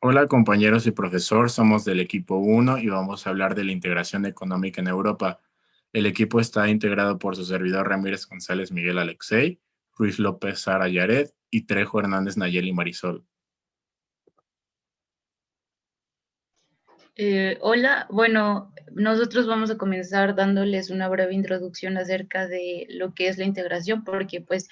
Hola compañeros y profesor, somos del equipo 1 y vamos a hablar de la integración económica en Europa. El equipo está integrado por su servidor Ramírez González Miguel Alexei, Ruiz López Sara Yared y Trejo Hernández Nayeli Marisol. Hola, bueno, nosotros vamos a comenzar dándoles una breve introducción acerca de lo que es la integración, porque pues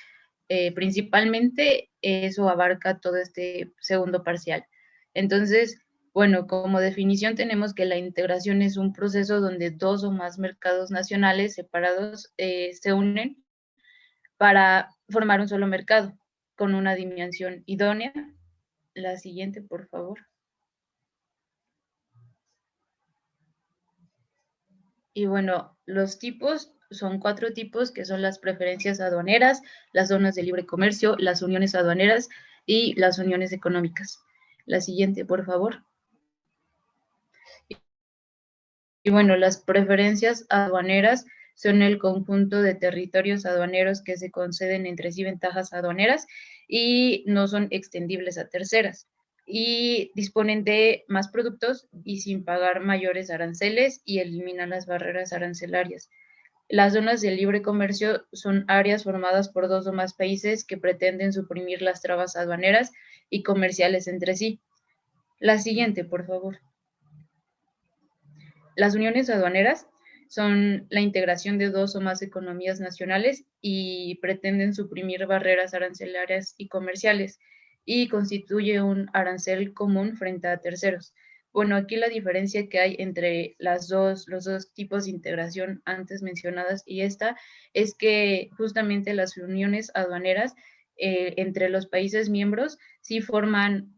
principalmente eso abarca todo este segundo parcial. Entonces, bueno, como definición tenemos que la integración es un proceso donde dos o más mercados nacionales separados se unen para formar un solo mercado con una dimensión idónea. La siguiente, por favor. Y bueno, los tipos son cuatro tipos que son las preferencias aduaneras, las zonas de libre comercio, las uniones aduaneras y las uniones económicas. La siguiente, por favor. Y bueno, las preferencias aduaneras son el conjunto de territorios aduaneros que se conceden entre sí ventajas aduaneras y no son extendibles a terceras. Y disponen de más productos y sin pagar mayores aranceles y eliminan las barreras arancelarias. Las zonas de libre comercio son áreas formadas por dos o más países que pretenden suprimir las trabas aduaneras y comerciales entre sí. La siguiente, por favor. Las uniones aduaneras son la integración de dos o más economías nacionales y pretenden suprimir barreras arancelarias y comerciales y constituye un arancel común frente a terceros. Bueno, aquí la diferencia que hay entre los dos tipos de integración antes mencionadas y esta es que justamente las uniones aduaneras entre los países miembros sí forman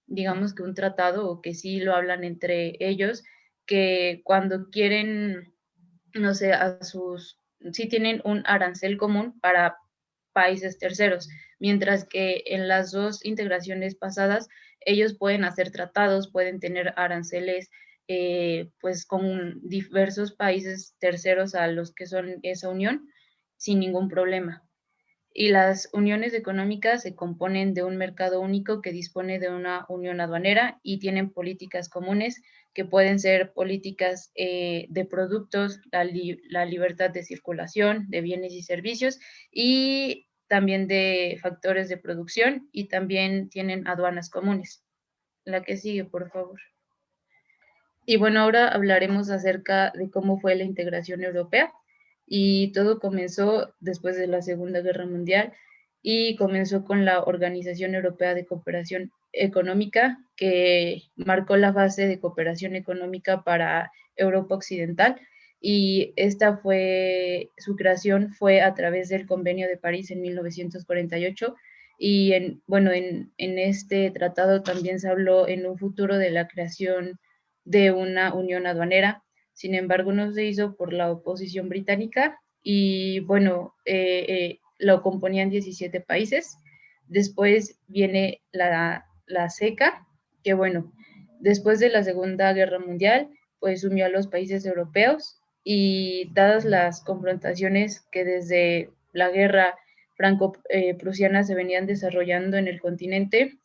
digamos que un tratado o que sí lo hablan entre ellos que cuando quieren, no sé, sí tienen un arancel común para países terceros, mientras que en las dos integraciones pasadas ellos pueden hacer tratados, pueden tener aranceles pues con diversos países terceros a los que son esa unión sin ningún problema. Y las uniones económicas se componen de un mercado único que dispone de una unión aduanera y tienen políticas comunes que pueden ser políticas de productos, la libertad de circulación de bienes y servicios y también de factores de producción y también tienen aduanas comunes. La que sigue, por favor. Y bueno, ahora hablaremos acerca de cómo fue la integración europea. Y todo comenzó después de la Segunda Guerra Mundial y comenzó con la Organización Europea de Cooperación Económica, que marcó la fase de cooperación económica para Europa Occidental. Y su creación fue a través del Convenio de París en 1948. Y en este tratado también se habló en un futuro de la creación de una unión aduanera. Sin embargo, no se hizo por la oposición británica y bueno, lo componían 17 países. Después viene la CECA, que bueno, después de la Segunda Guerra Mundial, pues unió a los países europeos y dadas las confrontaciones que desde la guerra franco-prusiana se venían desarrollando en el continente,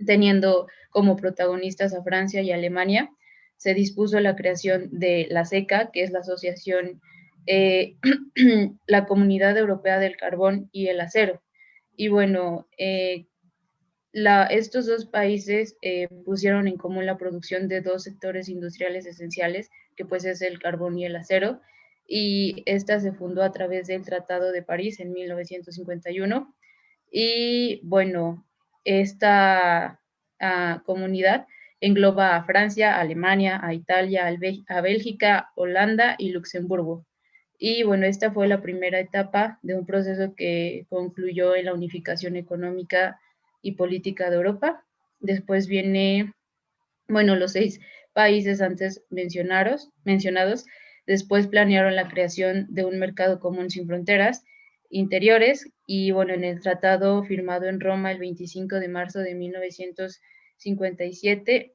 teniendo como protagonistas a Francia y Alemania, se dispuso la creación de la SECA, que es la Asociación, eh, la Comunidad Europea del Carbón y el Acero. Y bueno, estos dos países pusieron en común la producción de dos sectores industriales esenciales, que pues es el carbón y el acero, y esta se fundó a través del Tratado de París en 1951. Y bueno, esta comunidad engloba a Francia, a Alemania, a Italia, a Bélgica, Holanda y Luxemburgo. Y bueno, esta fue la primera etapa de un proceso que concluyó en la unificación económica y política de Europa. Después viene, bueno, los 6 países antes mencionados, después planearon la creación de un mercado común sin fronteras interiores y bueno, en el tratado firmado en Roma el 25 de marzo de 1957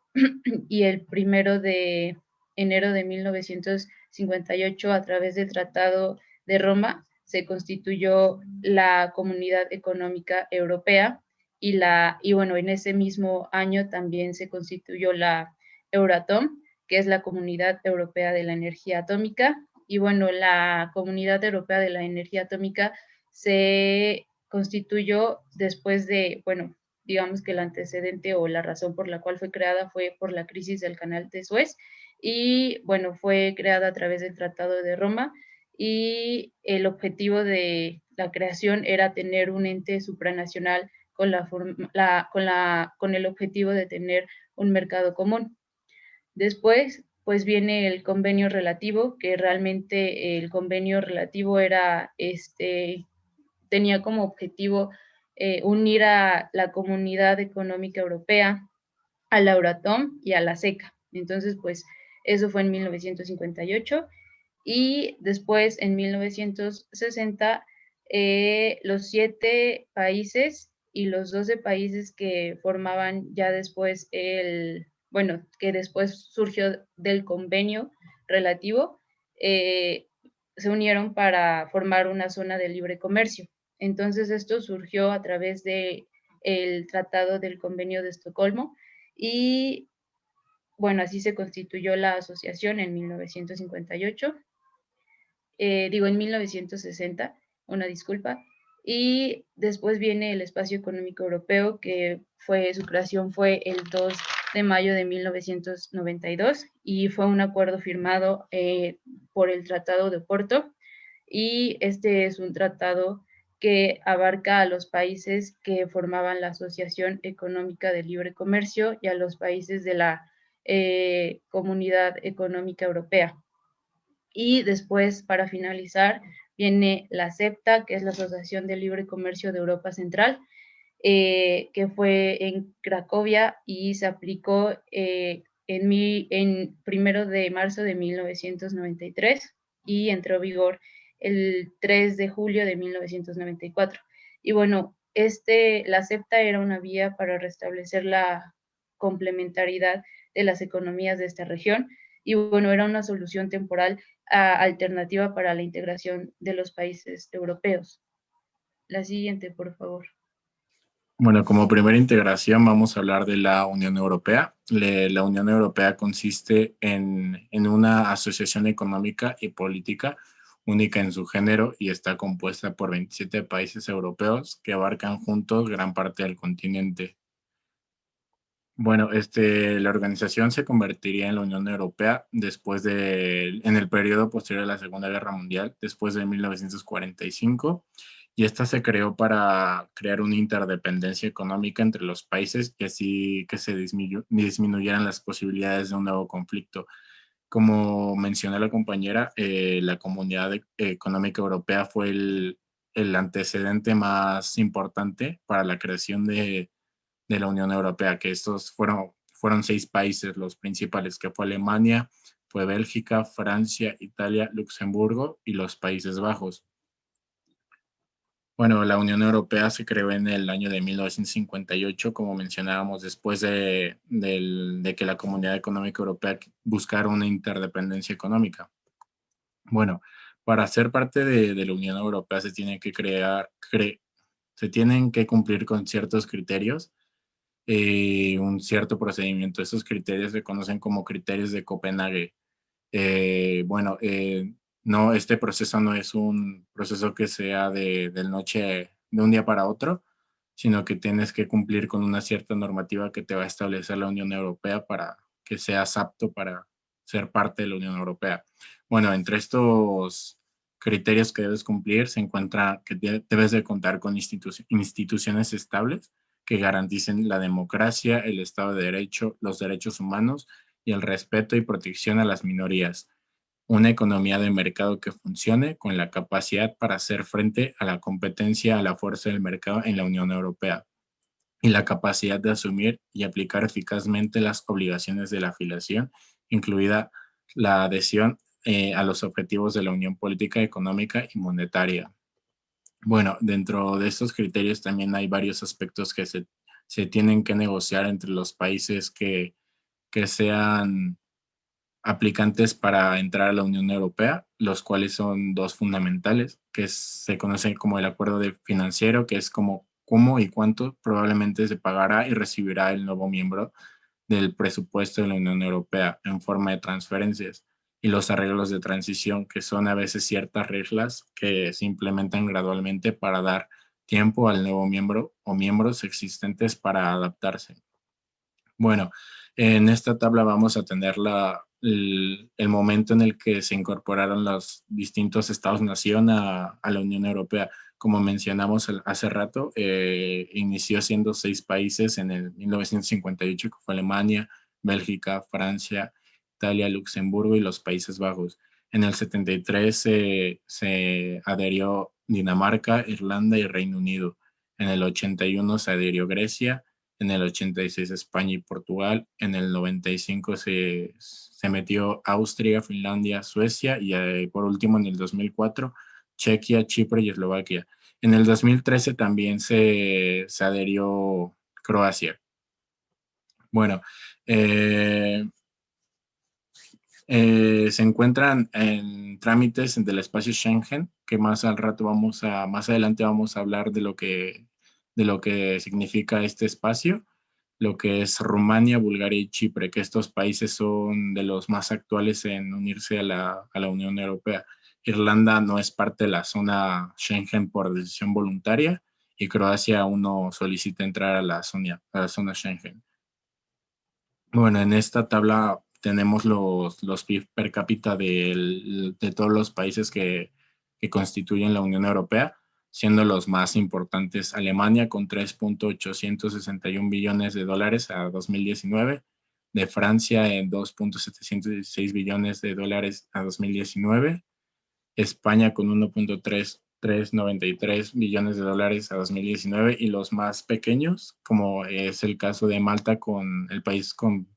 y el 1 de enero de 1958 a través del Tratado de Roma se constituyó la Comunidad Económica Europea y bueno, en ese mismo año también se constituyó la Euratom, que es la Comunidad Europea de la Energía Atómica. Y bueno, la Comunidad Europea de la Energía Atómica se constituyó después de, bueno, digamos que el antecedente o la razón por la cual fue creada fue por la crisis del Canal de Suez y bueno, fue creada a través del Tratado de Roma y el objetivo de la creación era tener un ente supranacional con el objetivo de tener un mercado común. Después, pues viene el convenio relativo, que realmente el convenio relativo tenía como objetivo unir a la Comunidad Económica Europea, a la Euratom y a la SECA. Entonces, pues eso fue en 1958 y después en 1960 los 7 países y los 12 países que formaban ya después bueno, que después surgió del convenio relativo, eh, se unieron para formar una zona de libre comercio. Entonces esto surgió a través de el Tratado del Convenio de Estocolmo y bueno, así se constituyó la asociación en 1958, en 1960, una disculpa, y después viene el Espacio Económico Europeo, que su creación fue el 2 de mayo de 1992 y fue un acuerdo firmado por el Tratado de Porto, y este es un tratado que abarca a los países que formaban la Asociación Económica de Libre Comercio y a los países de la Comunidad Económica Europea. Y después, para finalizar, viene la CEFTA, que es la Asociación de Libre Comercio de Europa Central, que fue en Cracovia y se aplicó en 1 de marzo de 1993 y entró en vigor el 3 de julio de 1994. Y bueno, la CEFTA era una vía para restablecer la complementariedad de las economías de esta región y bueno, era una solución temporal alternativa para la integración de los países europeos. La siguiente, por favor. Bueno, como primera integración vamos a hablar de la Unión Europea. La Unión Europea consiste en una asociación económica y política única en su género y está compuesta por 27 países europeos que abarcan juntos gran parte del continente. Bueno, la organización se convertiría en la Unión Europea en el periodo posterior a la Segunda Guerra Mundial, después de 1945, y esta se creó para crear una interdependencia económica entre los países y así que se disminuyeran las posibilidades de un nuevo conflicto. Como mencionó la compañera, la Comunidad Económica Europea fue el antecedente más importante para la creación de la Unión Europea, que estos fueron 6 países los principales, que fue Alemania, fue Bélgica, Francia, Italia, Luxemburgo y los Países Bajos. Bueno, la Unión Europea se creó en el año de 1958, como mencionábamos, después de que la Comunidad Económica Europea buscara una interdependencia económica. Bueno, para ser parte de la Unión Europea se tienen que cumplir con ciertos criterios, un cierto procedimiento. Esos criterios se conocen como criterios de Copenhague. Bueno, no, este proceso no es un proceso que sea de un día para otro, sino que tienes que cumplir con una cierta normativa que te va a establecer la Unión Europea para que seas apto para ser parte de la Unión Europea. Bueno, entre estos criterios que debes cumplir se encuentra que debes de contar con instituciones estables que garanticen la democracia, el Estado de Derecho, los derechos humanos y el respeto y protección a las minorías. Una economía de mercado que funcione con la capacidad para hacer frente a la competencia a la fuerza del mercado en la Unión Europea y la capacidad de asumir y aplicar eficazmente las obligaciones de la afiliación, incluida la adhesión a los objetivos de la Unión Política, Económica y Monetaria. Bueno, dentro de estos criterios también hay varios aspectos que se tienen que negociar entre los países que sean aplicantes para entrar a la Unión Europea, los cuales son 2 fundamentales, que se conocen como el acuerdo financiero, que es como cómo y cuánto probablemente se pagará y recibirá el nuevo miembro del presupuesto de la Unión Europea en forma de transferencias y los arreglos de transición, que son a veces ciertas reglas que se implementan gradualmente para dar tiempo al nuevo miembro o miembros existentes para adaptarse. Bueno, en esta tabla vamos a tener el momento en el que se incorporaron los distintos estados-nación a la Unión Europea. Como mencionamos hace rato, inició siendo 6 países en el 1958, que fue Alemania, Bélgica, Francia, Italia, Luxemburgo y los Países Bajos. En el 73 se adherió Dinamarca, Irlanda y Reino Unido. En el 81 se adherió Grecia, en el 86 España y Portugal, en el 95 se metió Austria, Finlandia, Suecia y por último en el 2004 Chequia, Chipre y Eslovaquia. En el 2013 también se adherió Croacia. Bueno, eh, se encuentran en trámites del espacio Schengen, que más más adelante vamos a hablar de lo que significa este espacio, lo que es Rumania, Bulgaria y Chipre, que estos países son de los más actuales en unirse a la Unión Europea. Irlanda no es parte de la zona Schengen por decisión voluntaria y Croacia aún no solicita entrar a la zona Schengen. Bueno, en esta tabla tenemos los PIB per cápita de todos los países que constituyen la Unión Europea, siendo los más importantes Alemania con 3.861 billones de dólares a 2019, de Francia en 2.716 billones de dólares a 2019, España con 1.393 billones de dólares a 2019 y los más pequeños, como es el caso de Malta con el país con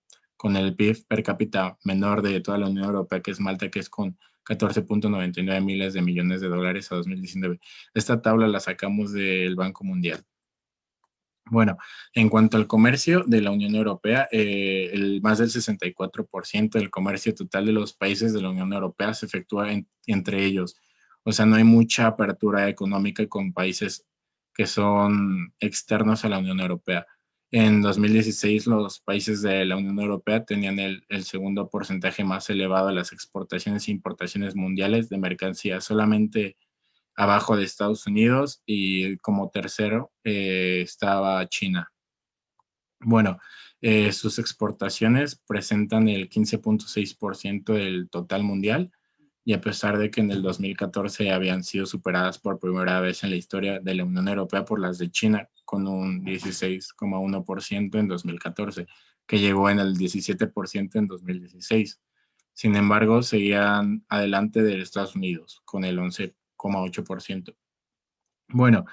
el PIB per cápita menor de toda la Unión Europea, que es Malta, que es con 14.99 miles de millones de dólares a 2019. Esta tabla la sacamos del Banco Mundial. Bueno, en cuanto al comercio de la Unión Europea, más del 64% del comercio total de los países de la Unión Europea se efectúa entre ellos. O sea, no hay mucha apertura económica con países que son externos a la Unión Europea. En 2016, los países de la Unión Europea tenían el segundo porcentaje más elevado de las exportaciones e importaciones mundiales de mercancías. Solamente abajo de Estados Unidos y como tercero estaba China. Bueno, sus exportaciones presentan el 15.6% del total mundial y a pesar de que en el 2014 habían sido superadas por primera vez en la historia de la Unión Europea por las de China con un 16.1% en 2014, que llegó en el 17% en 2016. Sin embargo, seguían adelante de Estados Unidos con el 11.8%. Bueno,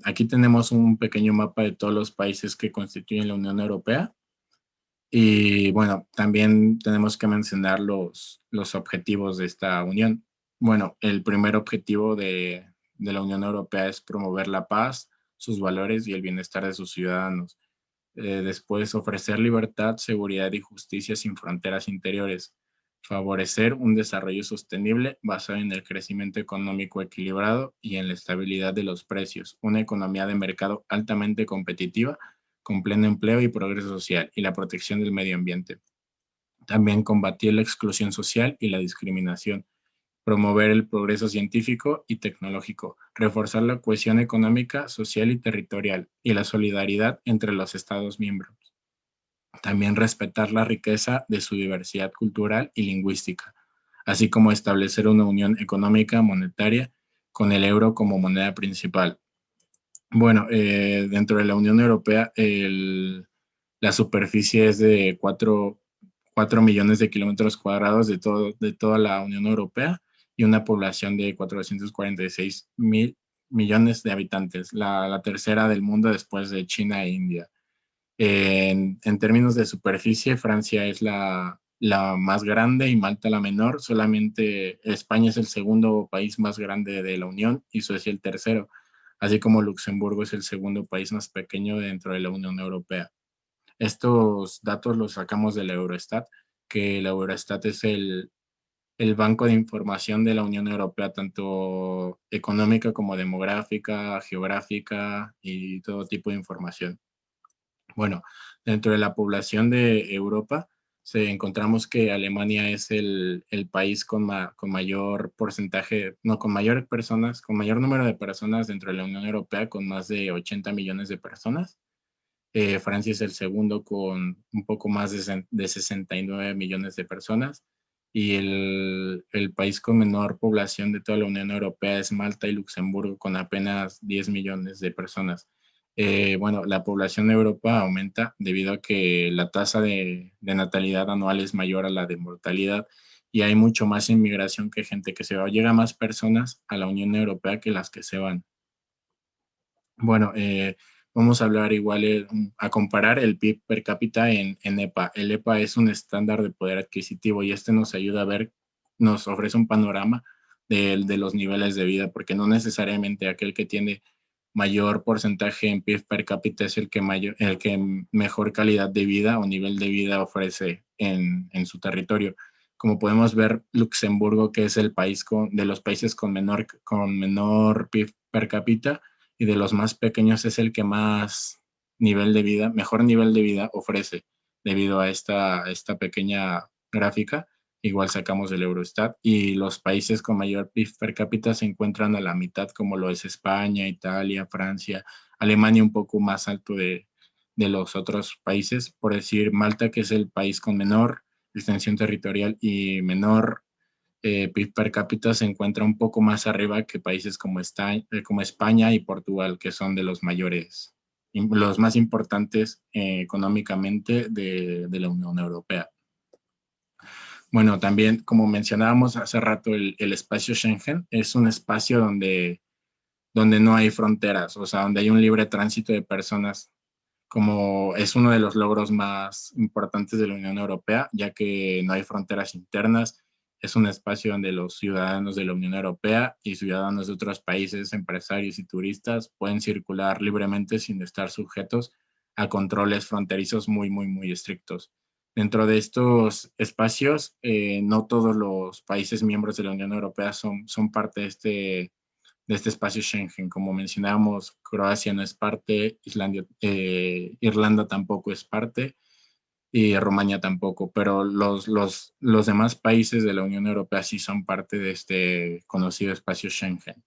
aquí tenemos un pequeño mapa de todos los países que constituyen la Unión Europea. Y bueno, también tenemos que mencionar los objetivos de esta unión. Bueno, el primer objetivo de la Unión Europea es promover la paz, sus valores y el bienestar de sus ciudadanos. Después, ofrecer libertad, seguridad y justicia sin fronteras interiores. Favorecer un desarrollo sostenible basado en el crecimiento económico equilibrado y en la estabilidad de los precios. Una economía de mercado altamente competitiva con pleno empleo y progreso social y la protección del medio ambiente. También combatir la exclusión social y la discriminación, promover el progreso científico y tecnológico, reforzar la cohesión económica, social y territorial y la solidaridad entre los Estados miembros. También respetar la riqueza de su diversidad cultural y lingüística, así como establecer una unión económica monetaria con el euro como moneda principal. Bueno, dentro de la Unión Europea, la superficie es de 4 millones de kilómetros cuadrados de toda la Unión Europea y una población de 446 mil millones de habitantes, la tercera del mundo después de China e India. En términos de superficie, Francia es la más grande y Malta la menor. Solamente España es el segundo país más grande de la Unión y Suecia el tercero, así como Luxemburgo es el segundo país más pequeño dentro de la Unión Europea. Estos datos los sacamos del Eurostat, que el Eurostat es el banco de información de la Unión Europea, tanto económica como demográfica, geográfica y todo tipo de información. Bueno, dentro de la población de Europa, encontramos que Alemania es el país con mayor porcentaje, no, con mayor personas, con mayor número de personas dentro de la Unión Europea, con más de 80 millones de personas. Francia es el segundo con un poco más de 69 millones de personas. Y el país con menor población de toda la Unión Europea es Malta y Luxemburgo, con apenas 10 millones de personas. Bueno, la población de Europa aumenta debido a que la tasa de natalidad anual es mayor a la de mortalidad y hay mucho más inmigración que gente que se va. Llega más personas a la Unión Europea que las que se van. Bueno, vamos a hablar igual, a comparar el PIB per cápita en EPA. El EPA es un estándar de poder adquisitivo y este nos ayuda a ver, nos ofrece un panorama de los niveles de vida, porque no necesariamente aquel que tiene mayor porcentaje en PIB per cápita es el que mejor calidad de vida o nivel de vida ofrece en su territorio. Como podemos ver, Luxemburgo, que es el país de los países con menor PIB per cápita, y de los más pequeños es el que más mejor nivel de vida ofrece debido a esta pequeña gráfica. Igual sacamos del Eurostat y los países con mayor PIB per cápita se encuentran a la mitad, como lo es España, Italia, Francia, Alemania un poco más alto de los otros países. Por decir, Malta, que es el país con menor extensión territorial y menor PIB per cápita, se encuentra un poco más arriba que países como España y Portugal, que son de los mayores, los más importantes económicamente de la Unión Europea. Bueno, también, como mencionábamos hace rato, el espacio Schengen es un espacio donde no hay fronteras, o sea, donde hay un libre tránsito de personas, como es uno de los logros más importantes de la Unión Europea, ya que no hay fronteras internas. Es un espacio donde los ciudadanos de la Unión Europea y ciudadanos de otros países, empresarios y turistas pueden circular libremente sin estar sujetos a controles fronterizos muy, muy, muy estrictos. Dentro de estos espacios, no todos los países miembros de la Unión Europea son parte de este espacio Schengen. Como mencionábamos, Croacia no es parte, Irlanda tampoco es parte y Rumania tampoco, pero los demás países de la Unión Europea sí son parte de este conocido espacio Schengen.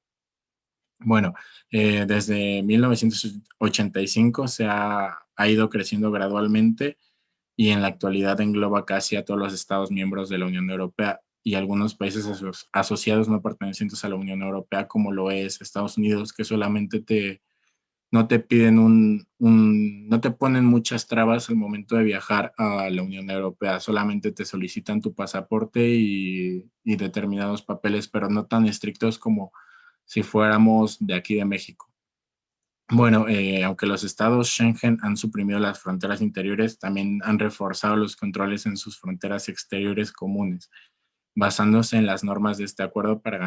Bueno, desde 1985 ha ido creciendo gradualmente y en la actualidad engloba casi a todos los Estados miembros de la Unión Europea y algunos países asociados no pertenecientes a la Unión Europea, como lo es Estados Unidos, que solamente no te piden no te ponen muchas trabas al momento de viajar a la Unión Europea, solamente te solicitan tu pasaporte y determinados papeles, pero no tan estrictos como si fuéramos de aquí de México. Bueno, aunque los estados Schengen han suprimido las fronteras interiores, también han reforzado los controles en sus fronteras exteriores comunes, basándose en las normas de este acuerdo para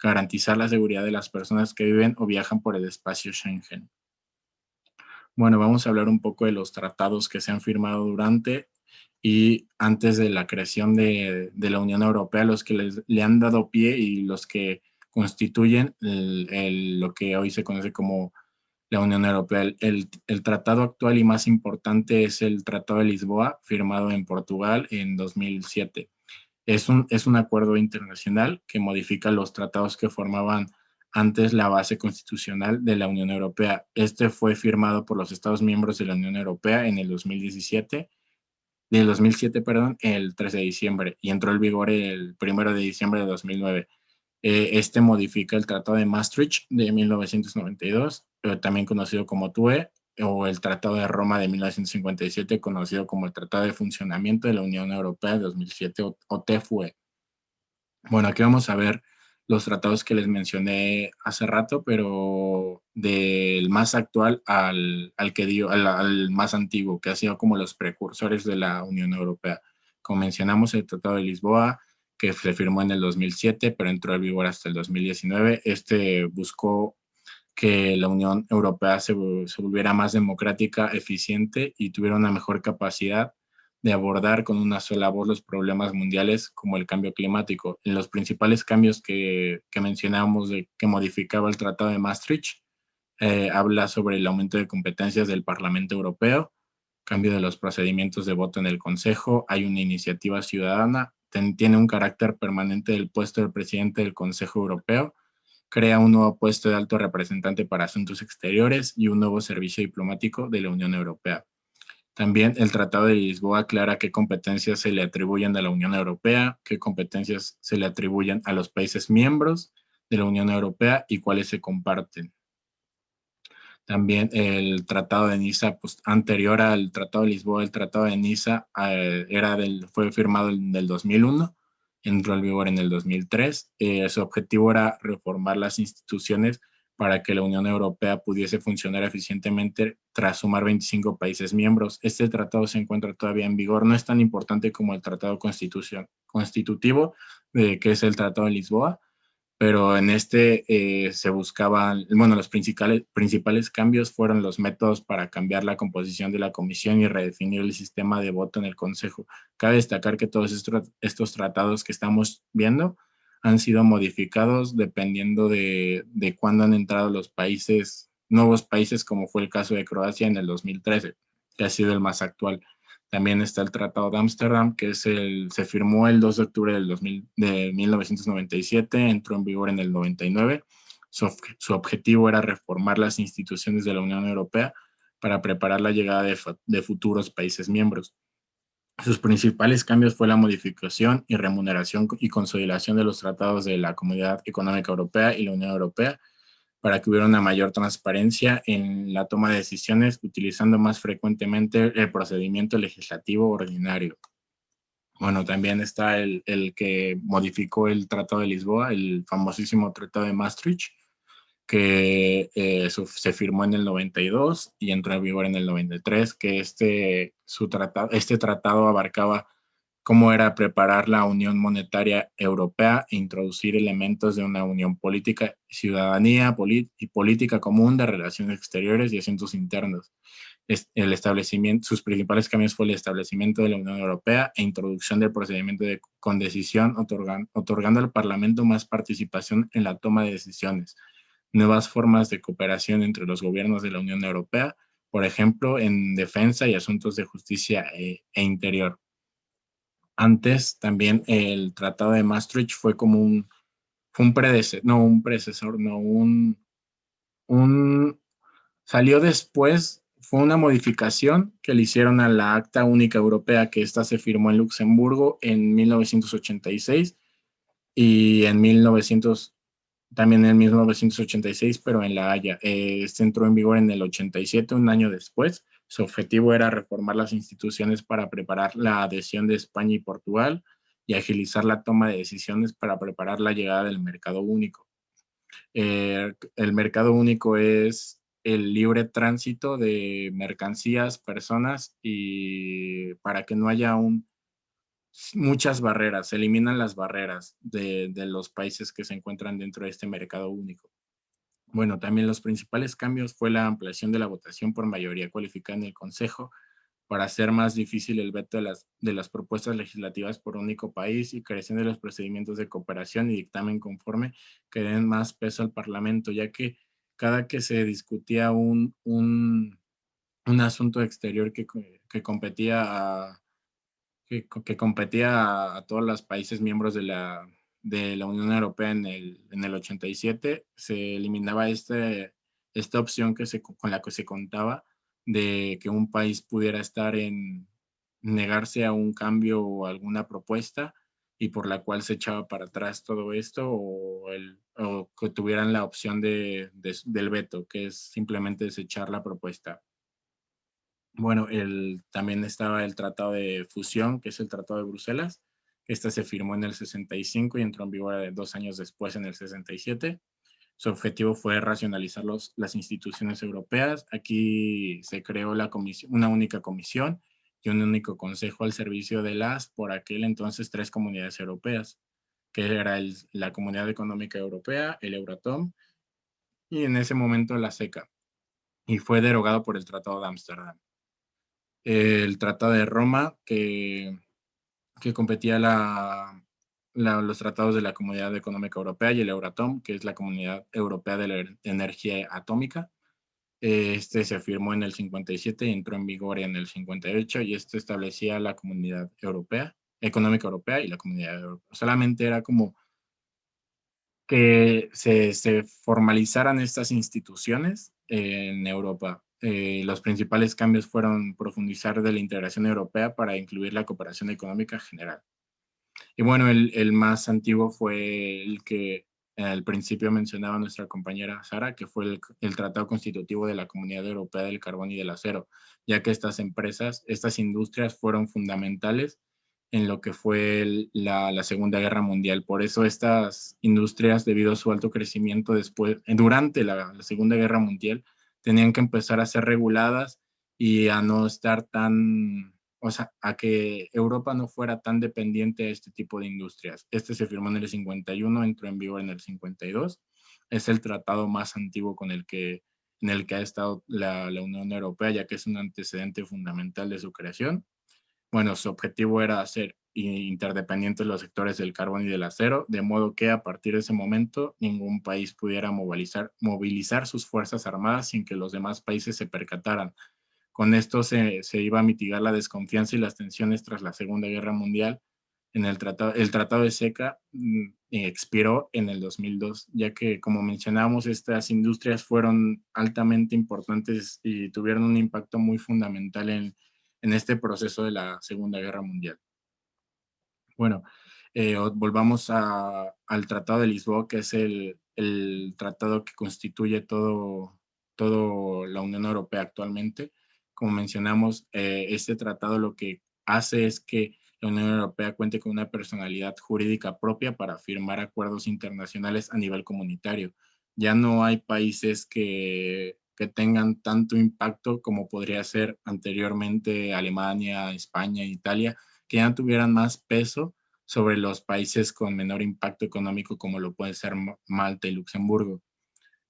garantizar la seguridad de las personas que viven o viajan por el espacio Schengen. Bueno, vamos a hablar un poco de los tratados que se han firmado durante y antes de la creación de la Unión Europea, los que le han dado pie y los que constituyen lo que hoy se conoce como la Unión Europea. El tratado actual y más importante es el Tratado de Lisboa, firmado en Portugal en 2007. Es un acuerdo internacional que modifica los tratados que formaban antes la base constitucional de la Unión Europea. Este fue firmado por los Estados miembros de la Unión Europea en el 2007, perdón, el 13 de diciembre y entró en vigor el 1 de diciembre de 2009. Este modifica el Tratado de Maastricht de 1992, también conocido como TUE, o el Tratado de Roma de 1957, conocido como el Tratado de Funcionamiento de la Unión Europea de 2007 o TFUE. Bueno, aquí vamos a ver los tratados que les mencioné hace rato, pero del más actual al más antiguo, que ha sido como los precursores de la Unión Europea. Como mencionamos, el Tratado de Lisboa, que se firmó en el 2007, pero entró en vigor hasta el 2019. Este buscó que la Unión Europea se volviera más democrática, eficiente y tuviera una mejor capacidad de abordar con una sola voz los problemas mundiales como el cambio climático. En los principales cambios que mencionamos que modificaba el Tratado de Maastricht, habla sobre el aumento de competencias del Parlamento Europeo, cambio de los procedimientos de voto en el Consejo, hay una iniciativa ciudadana, tiene un carácter permanente del puesto del presidente del Consejo Europeo, crea un nuevo puesto de alto representante para asuntos exteriores y un nuevo servicio diplomático de la Unión Europea. También el Tratado de Lisboa aclara qué competencias se le atribuyen a la Unión Europea, qué competencias se le atribuyen a los países miembros de la Unión Europea y cuáles se comparten. También el Tratado de Niza, pues anterior al Tratado de Lisboa, el Tratado de Niza fue firmado en el 2001, entró en vigor en el 2003. Su objetivo era reformar las instituciones para que la Unión Europea pudiese funcionar eficientemente tras sumar 25 países miembros. Este tratado se encuentra todavía en vigor, no es tan importante como el Tratado Constitutivo, que es el Tratado de Lisboa, pero en se buscaban, bueno, los principales cambios fueron los métodos para cambiar la composición de la comisión y redefinir el sistema de voto en el Consejo. Cabe destacar que todos estos tratados que estamos viendo han sido modificados dependiendo de cuándo han entrado los países, nuevos países, como fue el caso de Croacia en el 2013, que ha sido el más actual. También está el Tratado de Ámsterdam, que se firmó el 2 de octubre de 1997, entró en vigor en el 99. Su objetivo era reformar las instituciones de la Unión Europea para preparar la llegada de futuros países miembros. Sus principales cambios fue la modificación y remuneración y consolidación de los tratados de la Comunidad Económica Europea y la Unión Europea, para que hubiera una mayor transparencia en la toma de decisiones, utilizando más frecuentemente el procedimiento legislativo ordinario. Bueno, también está el que modificó el Tratado de Lisboa, el famosísimo Tratado de Maastricht, que se firmó en el 92 y entró en vigor en el 93, que este tratado abarcaba cómo era preparar la Unión Monetaria Europea e introducir elementos de una unión política, ciudadanía y política común de relaciones exteriores y asuntos internos. Sus principales cambios fue el establecimiento de la Unión Europea e introducción del procedimiento de condecisión, otorgando al Parlamento más participación en la toma de decisiones, nuevas formas de cooperación entre los gobiernos de la Unión Europea, por ejemplo, en defensa y asuntos de justicia e interior. Antes también el Tratado de Maastricht fue como salió después, fue una modificación que le hicieron a la Acta Única Europea, que esta se firmó en Luxemburgo en 1986 y también en 1986, pero en La Haya. Este entró en vigor en el 87, un año después. Su objetivo era reformar las instituciones para preparar la adhesión de España y Portugal y agilizar la toma de decisiones para preparar la llegada del mercado único. El mercado único es el libre tránsito de mercancías, personas, y para que no haya muchas barreras, se eliminan las barreras de los países que se encuentran dentro de este mercado único. Bueno, también los principales cambios fue la ampliación de la votación por mayoría cualificada en el Consejo para hacer más difícil el veto de las propuestas legislativas por único país y creación de los procedimientos de cooperación y dictamen conforme que den más peso al Parlamento, ya que cada que se discutía un asunto exterior que competía a todos los países miembros de la Unión Europea en el 87, se eliminaba esta opción con la que se contaba de que un país pudiera negarse a un cambio o alguna propuesta y por la cual se echaba para atrás todo esto o que tuvieran la opción del veto, que es simplemente desechar la propuesta. Bueno, también estaba el Tratado de Fusión, que es el Tratado de Bruselas. Este se firmó en el 65 y entró en vigor 2 años después, en el 67. Su objetivo fue racionalizar las instituciones europeas. Aquí se creó una única comisión y un único consejo al servicio de por aquel entonces, 3 comunidades europeas, que era la Comunidad Económica Europea, el Euratom y en ese momento la CECA, y fue derogado por el Tratado de Ámsterdam. el Tratado de Roma, que competía los tratados de la Comunidad Económica Europea, y el Euratom, que es la Comunidad Europea de la Energía Atómica. Este se firmó en el 57 y entró en vigor en el 58, y este establecía la Comunidad Europea, Económica Europea, y la Comunidad Europea. Solamente era como que se formalizaran estas instituciones en Europa. Los principales cambios fueron profundizar de la integración europea para incluir la cooperación económica general. Y bueno, el más antiguo fue el que al principio mencionaba nuestra compañera Sara, que fue el Tratado Constitutivo de la Comunidad Europea del Carbón y del Acero, ya que estas empresas, estas industrias fueron fundamentales en lo que fue la Segunda Guerra Mundial. Por eso estas industrias, debido a su alto crecimiento durante la Segunda Guerra Mundial, tenían que empezar a ser reguladas y a no estar tan, o sea, a que Europa no fuera tan dependiente de este tipo de industrias. Este se firmó en el 51, entró en vigor en el 52. Es el tratado más antiguo en el que ha estado la Unión Europea, ya que es un antecedente fundamental de su creación. Bueno, su objetivo era hacer interdependientes los sectores del carbón y del acero, de modo que a partir de ese momento ningún país pudiera movilizar sus fuerzas armadas sin que los demás países se percataran. Con esto se iba a mitigar la desconfianza y las tensiones tras la Segunda Guerra Mundial. El tratado de SECA expiró en el 2002, ya que, como mencionábamos, estas industrias fueron altamente importantes y tuvieron un impacto muy fundamental en este proceso de la Segunda Guerra Mundial. Bueno, volvamos al Tratado de Lisboa, que es el tratado que constituye todo la Unión Europea actualmente. Como mencionamos, este tratado lo que hace es que la Unión Europea cuente con una personalidad jurídica propia para firmar acuerdos internacionales a nivel comunitario. Ya no hay países que tengan tanto impacto como podría ser anteriormente Alemania, España, Italia, que ya tuvieran más peso sobre los países con menor impacto económico, como lo puede ser Malta y Luxemburgo.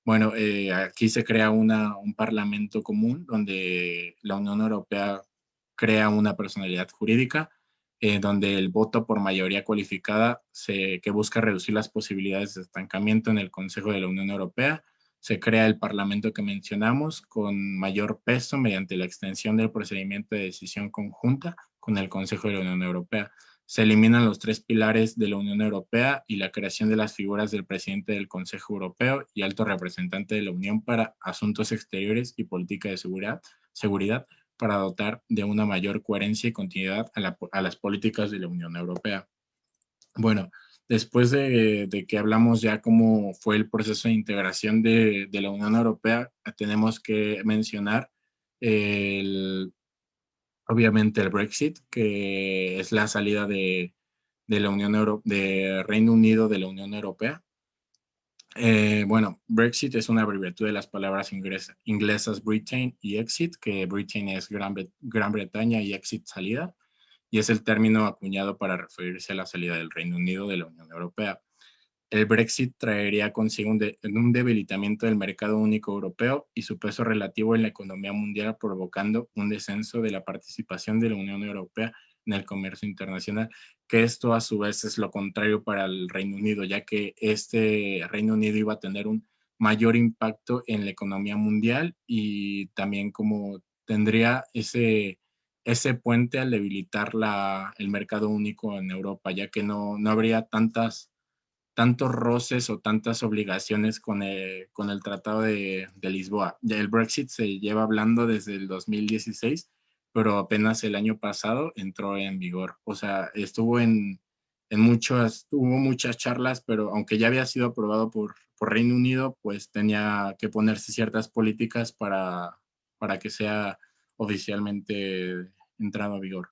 Bueno, aquí se crea un parlamento común donde la Unión Europea crea una personalidad jurídica, donde el voto por mayoría cualificada que busca reducir las posibilidades de estancamiento en el Consejo de la Unión Europea. Se crea el Parlamento que mencionamos con mayor peso mediante la extensión del procedimiento de decisión conjunta con el Consejo de la Unión Europea. Se eliminan los tres pilares de la Unión Europea y la creación de las figuras del presidente del Consejo Europeo y alto representante de la Unión para Asuntos Exteriores y Política de Seguridad, para dotar de una mayor coherencia y continuidad a las políticas de la Unión Europea. Bueno, después de que hablamos ya cómo fue el proceso de integración de la Unión Europea, tenemos que mencionar obviamente el Brexit, que es la salida de la de Reino Unido de la Unión Europea. Bueno, Brexit es una abreviatura de las palabras inglesas Britain y Exit, que Britain es Gran Bretaña y Exit salida, y es el término acuñado para referirse a la salida del Reino Unido de la Unión Europea. El Brexit traería consigo un debilitamiento del mercado único europeo y su peso relativo en la economía mundial, provocando un descenso de la participación de la Unión Europea en el comercio internacional, que esto a su vez es lo contrario para el Reino Unido, ya que este Reino Unido iba a tener un mayor impacto en la economía mundial y también como tendría ese puente al debilitar el mercado único en Europa, ya que no habría tantos roces o tantas obligaciones con el Tratado de Lisboa. Ya el Brexit se lleva hablando desde el 2016, pero apenas el año pasado entró en vigor. O sea, hubo muchas charlas, pero aunque ya había sido aprobado por Reino Unido, pues tenía que ponerse ciertas políticas para que sea oficialmente entrado a vigor.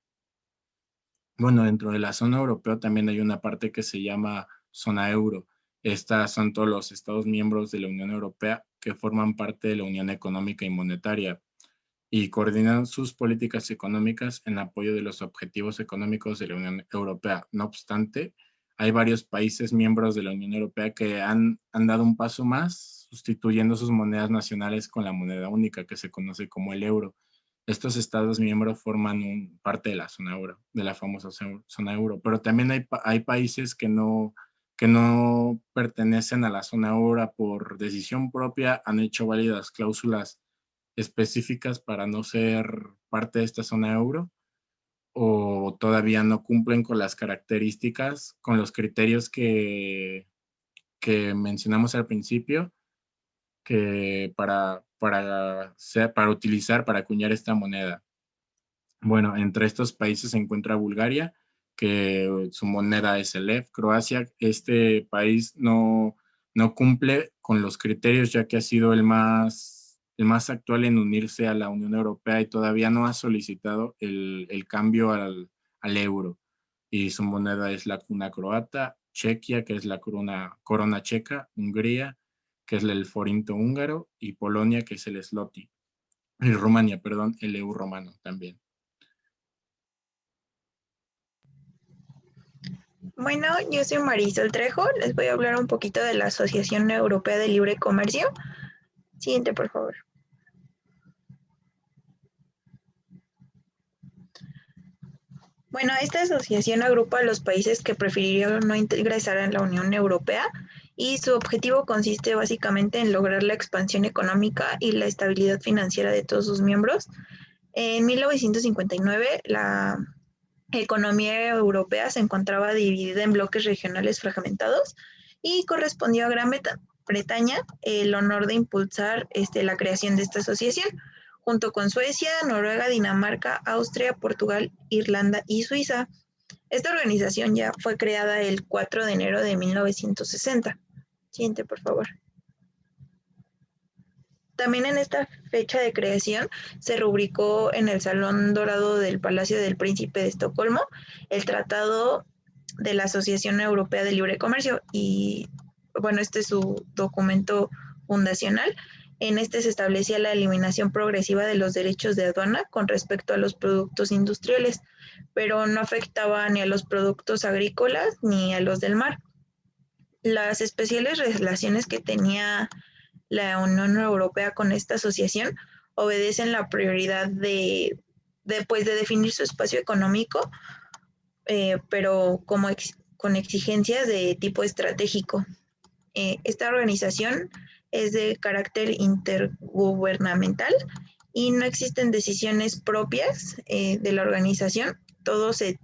Bueno, dentro de la zona europea también hay una parte que se llama zona euro. Estas son todos los Estados miembros de la Unión Europea que forman parte de la Unión Económica y Monetaria y coordinan sus políticas económicas en apoyo de los objetivos económicos de la Unión Europea. No obstante, hay varios países miembros de la Unión Europea que han dado un paso más, sustituyendo sus monedas nacionales con la moneda única que se conoce como el euro. Estos estados miembros forman parte de la zona euro, de la famosa zona euro, pero también hay países que no pertenecen a la zona euro por decisión propia, han hecho válidas cláusulas específicas para no ser parte de esta zona euro o todavía no cumplen con las características, con los criterios que mencionamos al principio, que para utilizar, para acuñar esta moneda. Bueno, entre estos países se encuentra Bulgaria, que su moneda es el leu. Croacia, este país no cumple con los criterios, ya que ha sido el más actual en unirse a la Unión Europea y todavía no ha solicitado el cambio al euro. Y su moneda es la kuna croata, Chequia, que es la corona checa, Hungría, que es el forinto húngaro, y Polonia, que es el zloty. Y Rumania, perdón, el euro romano también. Bueno, yo soy Marisol Trejo, les voy a hablar un poquito de la Asociación Europea de Libre Comercio. Siguiente, por favor. Bueno, esta asociación agrupa a los países que prefirieron no ingresar en la Unión Europea y su objetivo consiste básicamente en lograr la expansión económica y la estabilidad financiera de todos sus miembros. En 1959, la economía europea se encontraba dividida en bloques regionales fragmentados y correspondió a Gran Bretaña el honor de impulsar la creación de esta asociación, junto con Suecia, Noruega, Dinamarca, Austria, Portugal, Irlanda y Suiza. Esta organización ya fue creada el 4 de enero de 1960. Siguiente, por favor. También en esta fecha de creación se rubricó en el Salón Dorado del Palacio del Príncipe de Estocolmo el Tratado de la Asociación Europea de Libre Comercio y bueno, este es su documento fundacional. En este se establecía la eliminación progresiva de los derechos de aduana con respecto a los productos industriales, pero no afectaba ni a los productos agrícolas ni a los del mar. Las especiales relaciones que tenía la Unión Europea con esta asociación obedecen la prioridad de definir su espacio económico, pero con exigencias de tipo estratégico. Esta organización es de carácter intergubernamental y no existen decisiones propias de la organización. Todo se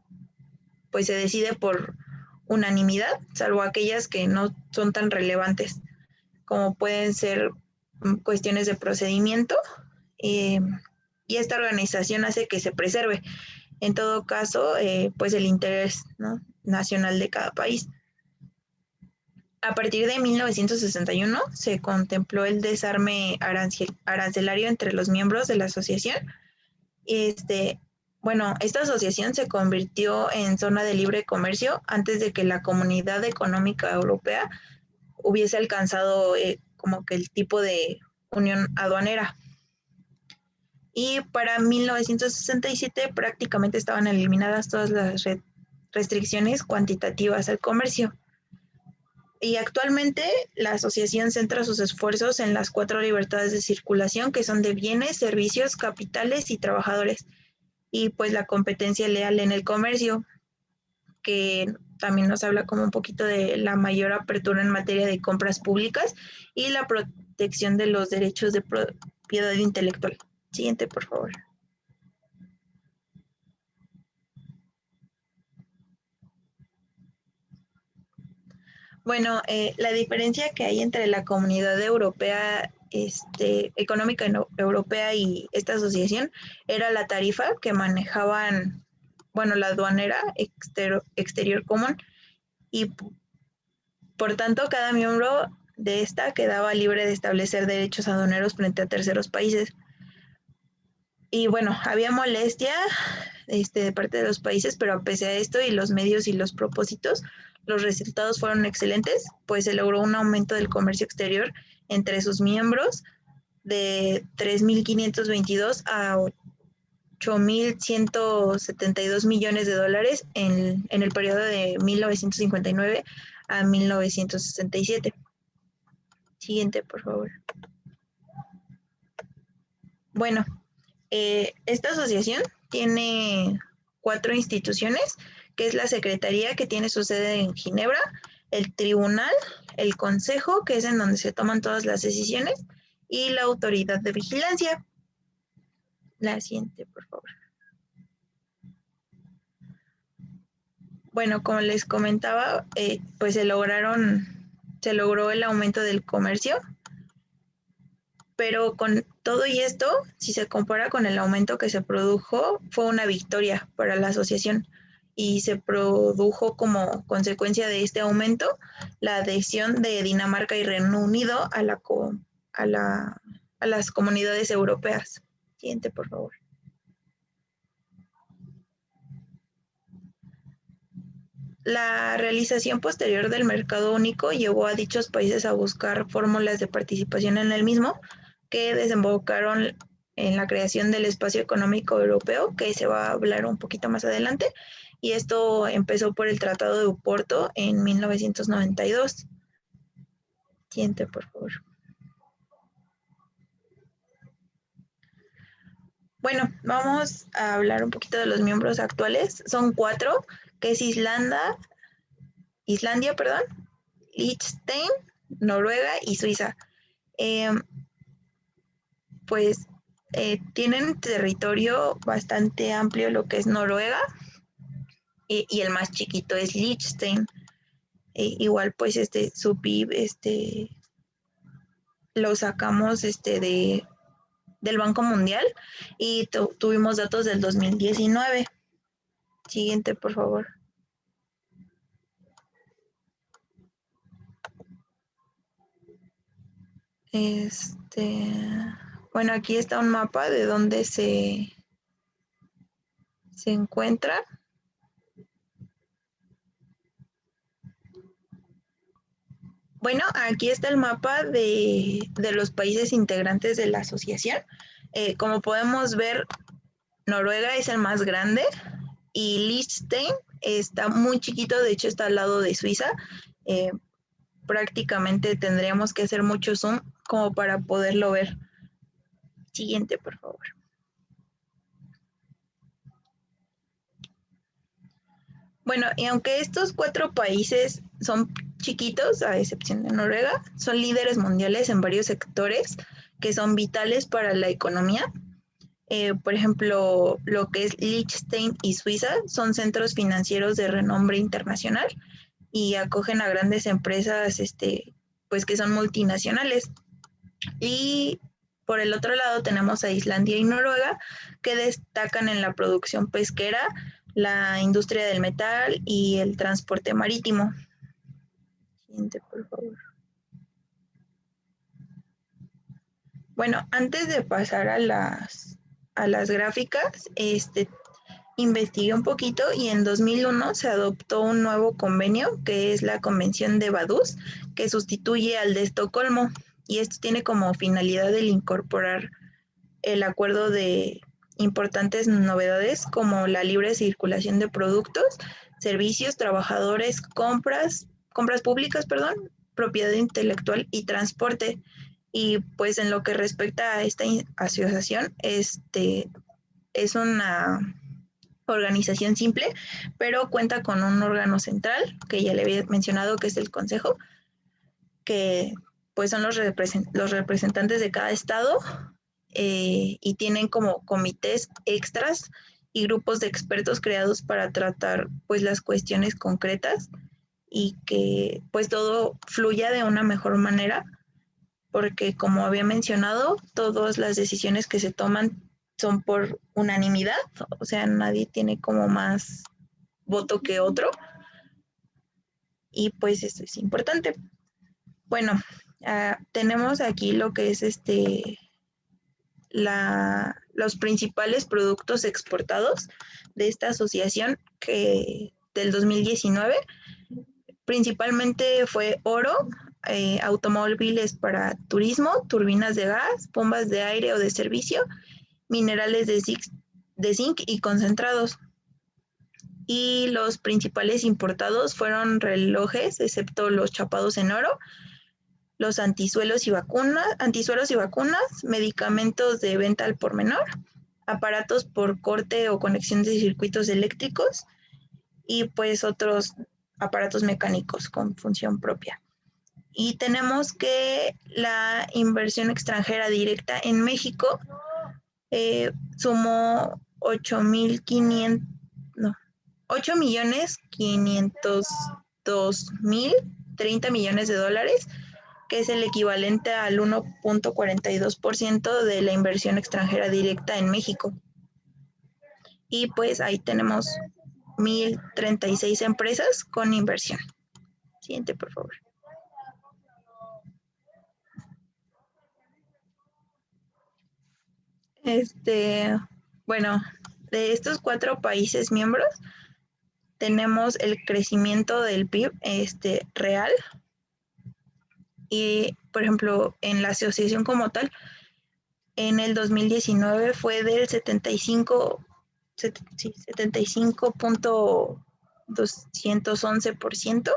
decide por unanimidad, salvo aquellas que no son tan relevantes, como pueden ser cuestiones de procedimiento, y esta organización hace que se preserve, en todo caso, pues el interés, ¿no?, nacional de cada país. A partir de 1961 se contempló el desarme arancelario entre los miembros de la asociación. Esta asociación se convirtió en zona de libre comercio antes de que la Comunidad Económica Europea hubiese alcanzado como que el tipo de unión aduanera. Y para 1967 prácticamente estaban eliminadas todas las restricciones cuantitativas al comercio. Y actualmente la asociación centra sus esfuerzos en las 4 libertades de circulación, que son de bienes, servicios, capitales y trabajadores. Y pues la competencia leal en el comercio, que también nos habla como un poquito de la mayor apertura en materia de compras públicas y la protección de los derechos de propiedad intelectual. Siguiente, por favor. Bueno, la diferencia que hay entre la Comunidad Europea, Económica Europea y esta asociación era la tarifa que manejaban, bueno, la aduanera exterior común, y por tanto cada miembro de esta quedaba libre de establecer derechos aduaneros frente a terceros países. Y bueno, había molestia de parte de los países, pero a pesar de esto y los medios y los propósitos, los resultados fueron excelentes, pues se logró un aumento del comercio exterior entre sus miembros de 3.522 a 8.172 millones de dólares en el periodo de 1959 a 1967. Siguiente, por favor. Bueno, Esta asociación tiene 4 instituciones, que es la Secretaría, que tiene su sede en Ginebra, el Tribunal, el Consejo, que es en donde se toman todas las decisiones, y la Autoridad de Vigilancia. La siguiente, por favor. Bueno, como les comentaba, pues se logró el aumento del comercio, pero con todo y esto, si se compara con el aumento que se produjo, fue una victoria para la asociación y se produjo como consecuencia de este aumento la adhesión de Dinamarca y Reino Unido a las comunidades europeas. Siguiente, por favor. La realización posterior del mercado único llevó a dichos países a buscar fórmulas de participación en el mismo, que desembocaron en la creación del Espacio Económico Europeo, que se va a hablar un poquito más adelante, y esto empezó por el Tratado de Oporto en 1992. Siguiente, por favor. Bueno, vamos a hablar un poquito de los miembros actuales. Son 4, que es Islandia, Liechtenstein, Noruega y Suiza. Pues tienen territorio bastante amplio lo que es Noruega, y el más chiquito es Liechtenstein. Igual pues su PIB lo sacamos del Banco Mundial y tuvimos datos del 2019. Siguiente, por favor. Bueno, aquí está un mapa de dónde se encuentra. Bueno, aquí está el mapa de los países integrantes de la asociación. Como podemos ver, Noruega es el más grande y Liechtenstein está muy chiquito, de hecho está al lado de Suiza. Prácticamente tendríamos que hacer mucho zoom como para poderlo ver. Siguiente, por favor. Bueno, y aunque estos 4 países son chiquitos, a excepción de Noruega, son líderes mundiales en varios sectores que son vitales para la economía. Por ejemplo, lo que es Liechtenstein y Suiza son centros financieros de renombre internacional y acogen a grandes empresas pues que son multinacionales. Y por el otro lado tenemos a Islandia y Noruega, que destacan en la producción pesquera, la industria del metal y el transporte marítimo. Siguiente, por favor. Bueno, antes de pasar a las gráficas, investigué un poquito y en 2001 se adoptó un nuevo convenio, que es la Convención de Vaduz, que sustituye al de Estocolmo, y esto tiene como finalidad el incorporar el acuerdo de importantes novedades como la libre circulación de productos, servicios, trabajadores, compras públicas, propiedad intelectual y transporte. Y pues en lo que respecta a esta asociación, es una organización simple, pero cuenta con un órgano central, que ya le había mencionado, que es el Consejo, que pues son los representantes de cada estado, y tienen como comités extras y grupos de expertos creados para tratar pues las cuestiones concretas y que pues todo fluya de una mejor manera, porque como había mencionado, todas las decisiones que se toman son por unanimidad, o sea, nadie tiene como más voto que otro, y pues esto es importante. Bueno, tenemos aquí lo que es los principales productos exportados de esta asociación, que del 2019 principalmente fue oro, automóviles para turismo, turbinas de gas, bombas de aire o de servicio, minerales de zinc y concentrados. Y los principales importados fueron relojes, excepto los chapados en oro, los antizuelos y vacunas, medicamentos de venta al por menor, aparatos por corte o conexión de circuitos eléctricos y pues otros aparatos mecánicos con función propia. Y tenemos que la inversión extranjera directa en México sumó 8.502.030 millones de dólares, que es el equivalente al 1.42% de la inversión extranjera directa en México. Y pues ahí tenemos 1.036 empresas con inversión. Siguiente, por favor. Bueno, de estos 4 países miembros, tenemos el crecimiento del PIB real. Y, por ejemplo, en la asociación como tal, en el 2019 fue del 75.211%.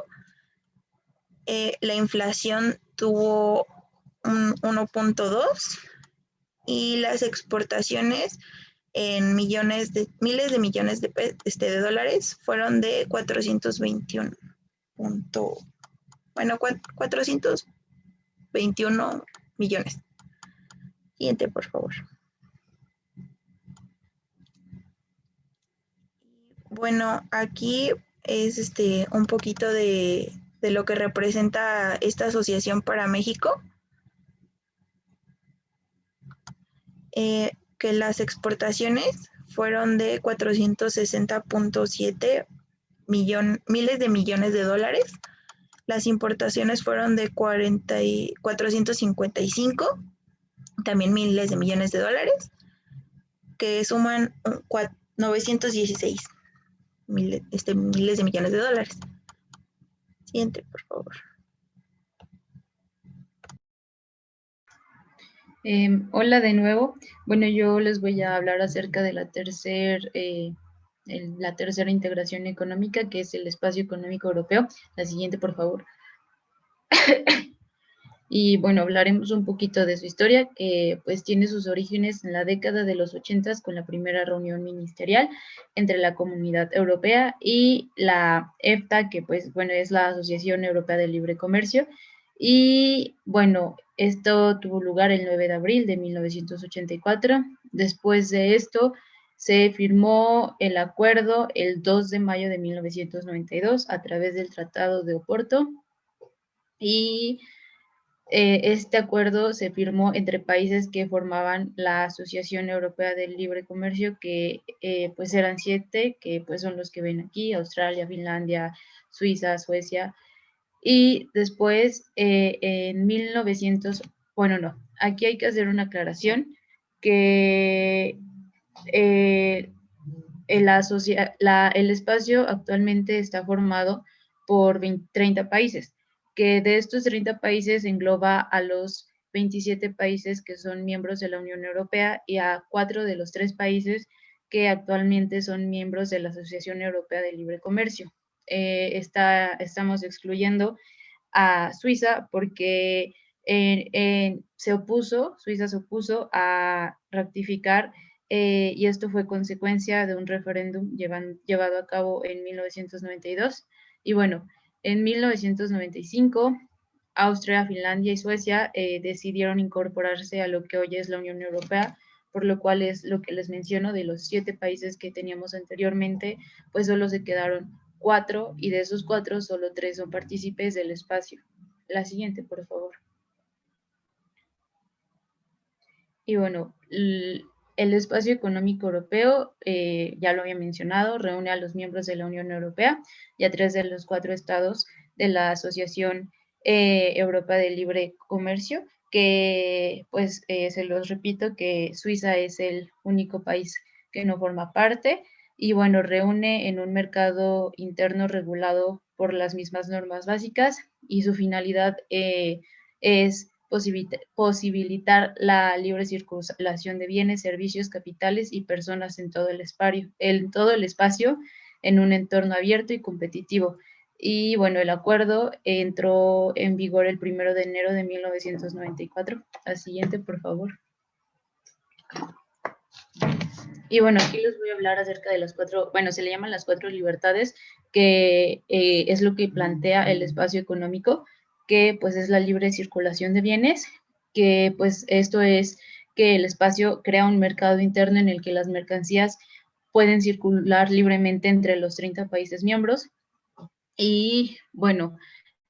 La inflación tuvo un 1.2%. Y las exportaciones en miles de millones de dólares fueron de 421 millones. Siguiente, por favor. Bueno, aquí es un poquito de lo que representa esta asociación para México. Que las exportaciones fueron de 460.7 miles de millones de dólares. Las importaciones fueron de 455, también miles de millones de dólares, que suman 916 miles de millones de dólares. Siguiente, por favor. Hola de nuevo. Bueno, yo les voy a hablar acerca de la tercera integración económica, que es el Espacio Económico Europeo. La siguiente, por favor. Y bueno, hablaremos un poquito de su historia, que pues tiene sus orígenes en la década de los 80 con la primera reunión ministerial entre la Comunidad Europea y la EFTA, que pues bueno, es la Asociación Europea de Libre Comercio. Y bueno, esto tuvo lugar el 9 de abril de 1984. Después de esto, se firmó el acuerdo el 2 de mayo de 1992 a través del Tratado de Oporto. Y este acuerdo se firmó entre países que formaban la Asociación Europea del Libre Comercio, que pues eran 7, que pues son los que ven aquí: Australia, Finlandia, Suiza, Suecia. Y después, en 1900, bueno, no, aquí hay que hacer una aclaración, que el espacio actualmente está formado por 30 países, que de estos 30 países engloba a los 27 países que son miembros de la Unión Europea y a 4 de los 3 países que actualmente son miembros de la Asociación Europea de Libre Comercio. Estamos excluyendo a Suiza porque Suiza se opuso a ratificar, y esto fue consecuencia de un referéndum llevado a cabo en 1992. Y bueno, en 1995, Austria, Finlandia y Suecia decidieron incorporarse a lo que hoy es la Unión Europea, por lo cual es lo que les menciono: de los 7 países que teníamos anteriormente, pues solo se quedaron 4, y de esos 4 solo 3 son partícipes del espacio. La siguiente, por favor. Y bueno, el Espacio Económico Europeo, ya lo había mencionado, reúne a los miembros de la Unión Europea y a 3 de los 4 estados de la Asociación Europea de Libre Comercio, que pues se los repito que Suiza es el único país que no forma parte. Y bueno, reúne en un mercado interno regulado por las mismas normas básicas, y su finalidad es posibilitar la libre circulación de bienes, servicios, capitales y personas en todo el espacio, en un entorno abierto y competitivo. Y bueno, el acuerdo entró en vigor el 1 de enero de 1994. La siguiente, por favor. Y bueno, aquí les voy a hablar acerca de las cuatro, bueno, se le llaman las cuatro libertades, que es lo que plantea el espacio económico, que pues es la libre circulación de bienes, que pues esto es que el espacio crea un mercado interno en el que las mercancías pueden circular libremente entre los 30 países miembros. Y bueno,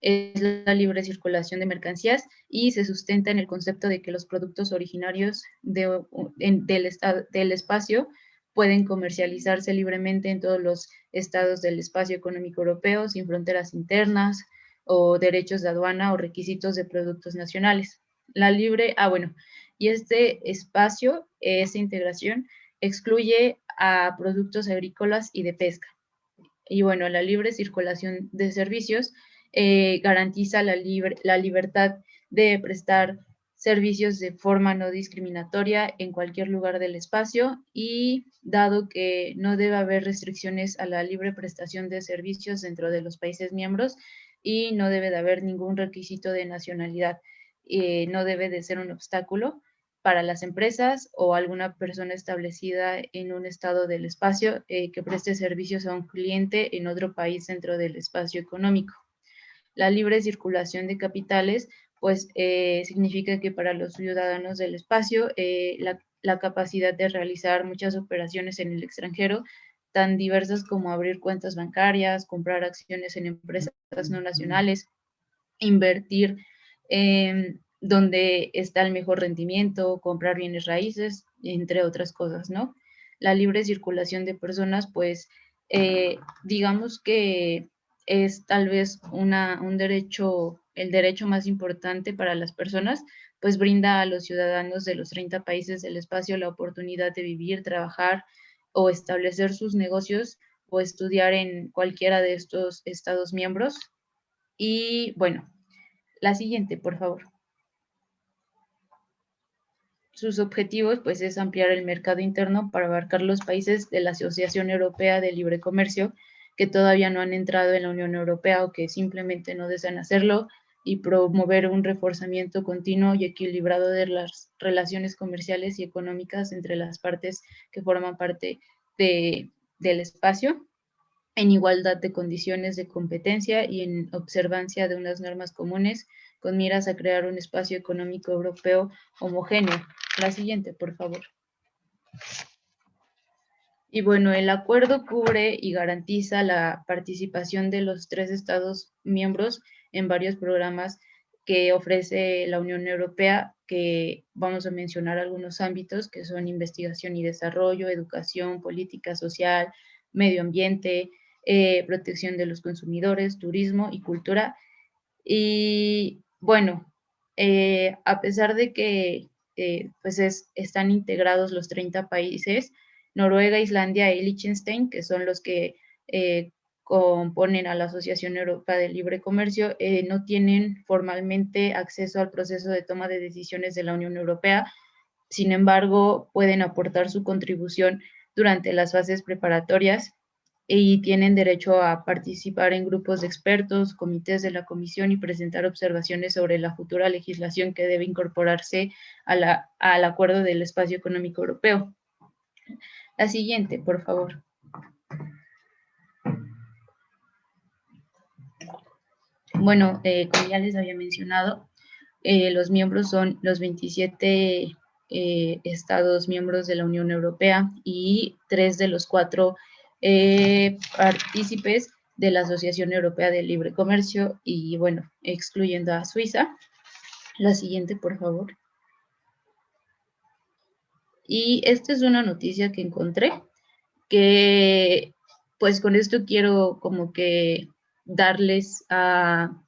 es la libre circulación de mercancías y se sustenta en el concepto de que los productos originarios del espacio pueden comercializarse libremente en todos los estados del espacio económico europeo sin fronteras internas o derechos de aduana o requisitos de productos nacionales. Y este espacio, esa integración, excluye a productos agrícolas y de pesca. Y bueno, la libre circulación de servicios garantiza la libertad de prestar servicios de forma no discriminatoria en cualquier lugar del espacio y dado que no debe haber restricciones a la libre prestación de servicios dentro de los países miembros y no debe de haber ningún requisito de nacionalidad, no debe de ser un obstáculo para las empresas o alguna persona establecida en un estado del espacio que preste servicios a un cliente en otro país dentro del espacio económico. La libre circulación de capitales, pues significa que para los ciudadanos del espacio, la capacidad de realizar muchas operaciones en el extranjero, tan diversas como abrir cuentas bancarias, comprar acciones en empresas no nacionales, invertir donde está el mejor rendimiento, comprar bienes raíces, entre otras cosas, ¿no? La libre circulación de personas, pues, digamos que es tal vez un derecho, el derecho más importante para las personas, pues brinda a los ciudadanos de los 30 países del espacio la oportunidad de vivir, trabajar o establecer sus negocios o estudiar en cualquiera de estos estados miembros. Y bueno, la siguiente, por favor. Sus objetivos, pues, es ampliar el mercado interno para abarcar los países de la Asociación Europea de Libre Comercio que todavía no han entrado en la Unión Europea o que simplemente no desean hacerlo y promover un reforzamiento continuo y equilibrado de las relaciones comerciales y económicas entre las partes que forman parte del espacio en igualdad de condiciones de competencia y en observancia de unas normas comunes con miras a crear un espacio económico europeo homogéneo. La siguiente, por favor. Y bueno, el acuerdo cubre y garantiza la participación de los 3 Estados miembros en varios programas que ofrece la Unión Europea, que vamos a mencionar algunos ámbitos que son investigación y desarrollo, educación, política social, medio ambiente, protección de los consumidores, turismo y cultura. Y bueno, a pesar de que pues están integrados los 30 países, Noruega, Islandia y Liechtenstein, que son los que componen a la Asociación Europea de Libre Comercio, no tienen formalmente acceso al proceso de toma de decisiones de la Unión Europea. Sin embargo, pueden aportar su contribución durante las fases preparatorias y tienen derecho a participar en grupos de expertos, comités de la comisión y presentar observaciones sobre la futura legislación que debe incorporarse al acuerdo del espacio económico europeo. La siguiente, por favor. Bueno, como ya les había mencionado, los miembros son los 27 estados miembros de la Unión Europea y 3 de los 4 partícipes de la Asociación Europea de Libre Comercio y, bueno, excluyendo a Suiza. La siguiente, por favor. Y esta es una noticia que encontré, que pues con esto quiero como que darles a,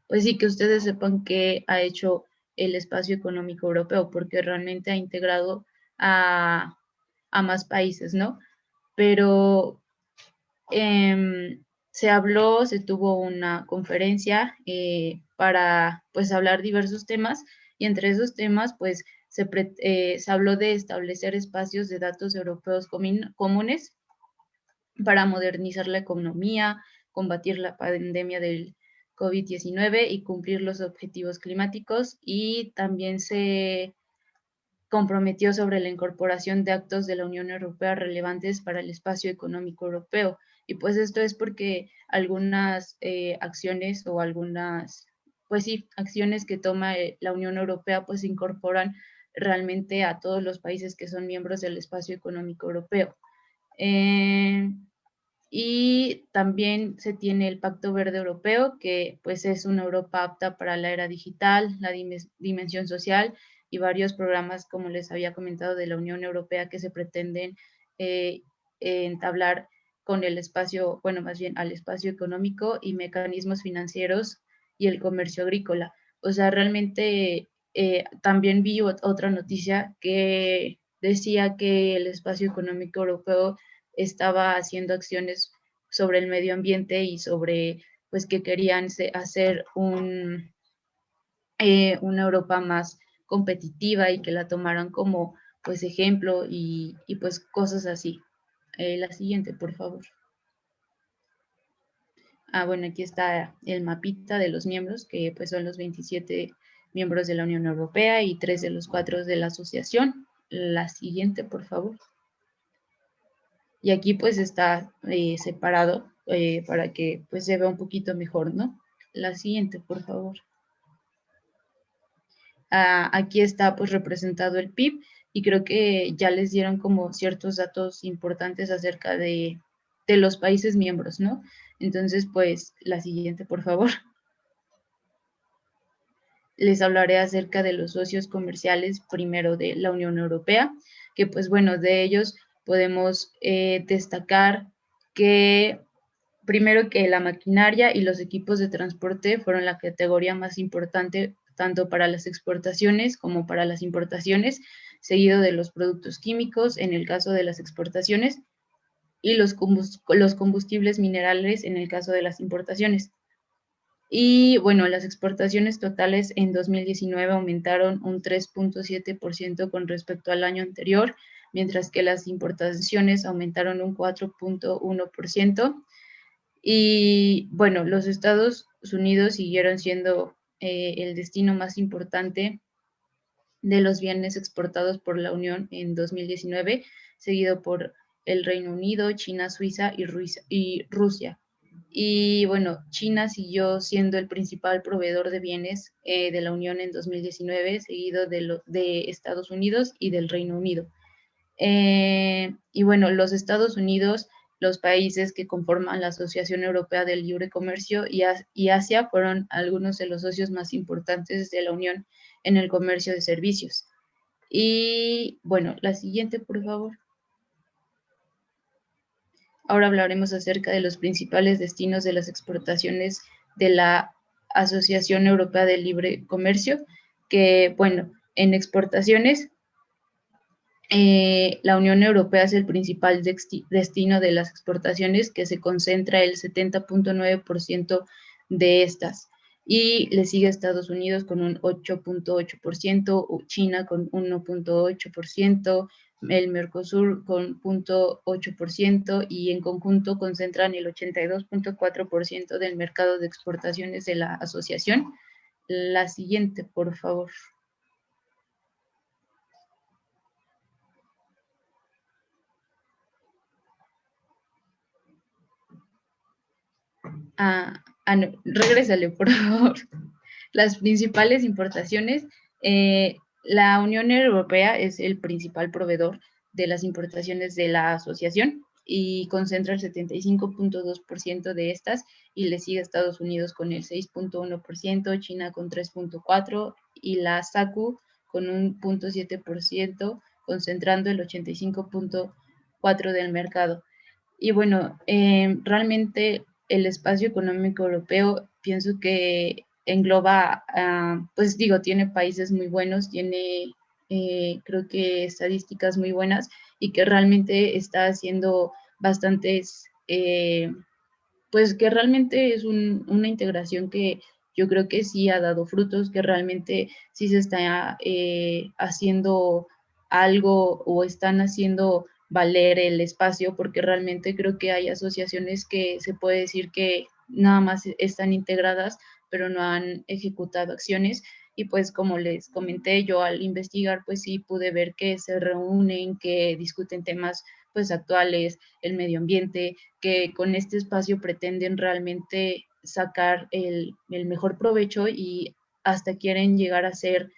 pues sí, que ustedes sepan qué ha hecho el espacio económico europeo, porque realmente ha integrado a más países, ¿no? Pero se tuvo una conferencia para pues hablar diversos temas y entre esos temas pues se habló de establecer espacios de datos europeos comunes para modernizar la economía, combatir la pandemia del COVID-19 y cumplir los objetivos climáticos y también se comprometió sobre la incorporación de actos de la Unión Europea relevantes para el espacio económico europeo. Y pues esto es porque algunas acciones o algunas, pues sí, acciones que toma la Unión Europea pues incorporan realmente a todos los países que son miembros del espacio económico europeo. Y también se tiene el Pacto Verde Europeo, que pues es una Europa apta para la era digital, la dimensión social y varios programas, como les había comentado, de la Unión Europea que se pretenden entablar con el espacio, bueno, más bien al espacio económico y mecanismos financieros y el comercio agrícola. O sea, realmente también vi otra noticia que decía que el espacio económico europeo estaba haciendo acciones sobre el medio ambiente y sobre pues que querían hacer una Europa más competitiva y que la tomaran como pues ejemplo y pues cosas así. La siguiente, por favor. Bueno, aquí está el mapita de los miembros, que pues son los 27 miembros de la Unión Europea y 3 de los 4 de la asociación. La siguiente, por favor. Y aquí pues está separado para que pues se vea un poquito mejor, ¿no? La siguiente, por favor. Aquí está pues representado el PIB y creo que ya les dieron como ciertos datos importantes acerca de los países miembros, ¿no? Entonces pues la siguiente, por favor. Les hablaré acerca de los socios comerciales primero de la Unión Europea, que pues bueno, de ellos podemos destacar que primero que la maquinaria y los equipos de transporte fueron la categoría más importante tanto para las exportaciones como para las importaciones, seguido de los productos químicos en el caso de las exportaciones y los combustibles minerales en el caso de las importaciones. Y bueno, las exportaciones totales en 2019 aumentaron un 3.7% con respecto al año anterior, mientras que las importaciones aumentaron un 4.1%. Y bueno, los Estados Unidos siguieron siendo el destino más importante de los bienes exportados por la Unión en 2019, seguido por el Reino Unido, China, Suiza y Rusia. Y bueno, China siguió siendo el principal proveedor de bienes de la Unión en 2019, seguido de Estados Unidos y del Reino Unido. Y bueno, los Estados Unidos, los países que conforman la Asociación Europea del Libre Comercio y Asia fueron algunos de los socios más importantes de la Unión en el comercio de servicios. Y bueno, la siguiente, por favor. Ahora hablaremos acerca de los principales destinos de las exportaciones de la Asociación Europea del Libre Comercio, que bueno, en exportaciones la Unión Europea es el principal destino de las exportaciones, que se concentra el 70.9% de estas. Y le sigue Estados Unidos con un 8.8%, China con 1.8%, el Mercosur con 0.8% y en conjunto concentran el 82.4% del mercado de exportaciones de la asociación. La siguiente, por favor. No, regrésale, por favor. Las principales importaciones, la Unión Europea es el principal proveedor de las importaciones de la asociación y concentra el 75.2% de estas y le sigue Estados Unidos con el 6.1%, China con 3.4% y la SACU con un 0.7%, concentrando el 85.4% del mercado. Y bueno, realmente el espacio económico europeo pienso que engloba, pues digo, tiene países muy buenos, tiene creo que estadísticas muy buenas y que realmente está haciendo bastantes, pues que realmente es una integración que yo creo que sí ha dado frutos, que realmente sí se está haciendo algo o están haciendo valer el espacio, porque realmente creo que hay asociaciones que se puede decir que nada más están integradas, pero no han ejecutado acciones. Y pues como les comenté, yo al investigar pues sí pude ver que se reúnen, que discuten temas pues actuales, el medio ambiente, que con este espacio pretenden realmente sacar el mejor provecho y hasta quieren llegar a ser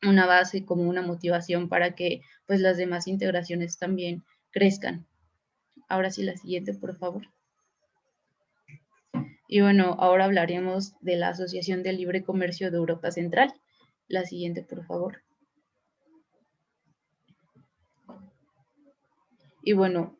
una base, como una motivación para que pues las demás integraciones también crezcan. Ahora sí, la siguiente, por favor. Y bueno, ahora hablaremos de la Asociación de Libre Comercio de Europa Central. La siguiente, por favor. Y bueno,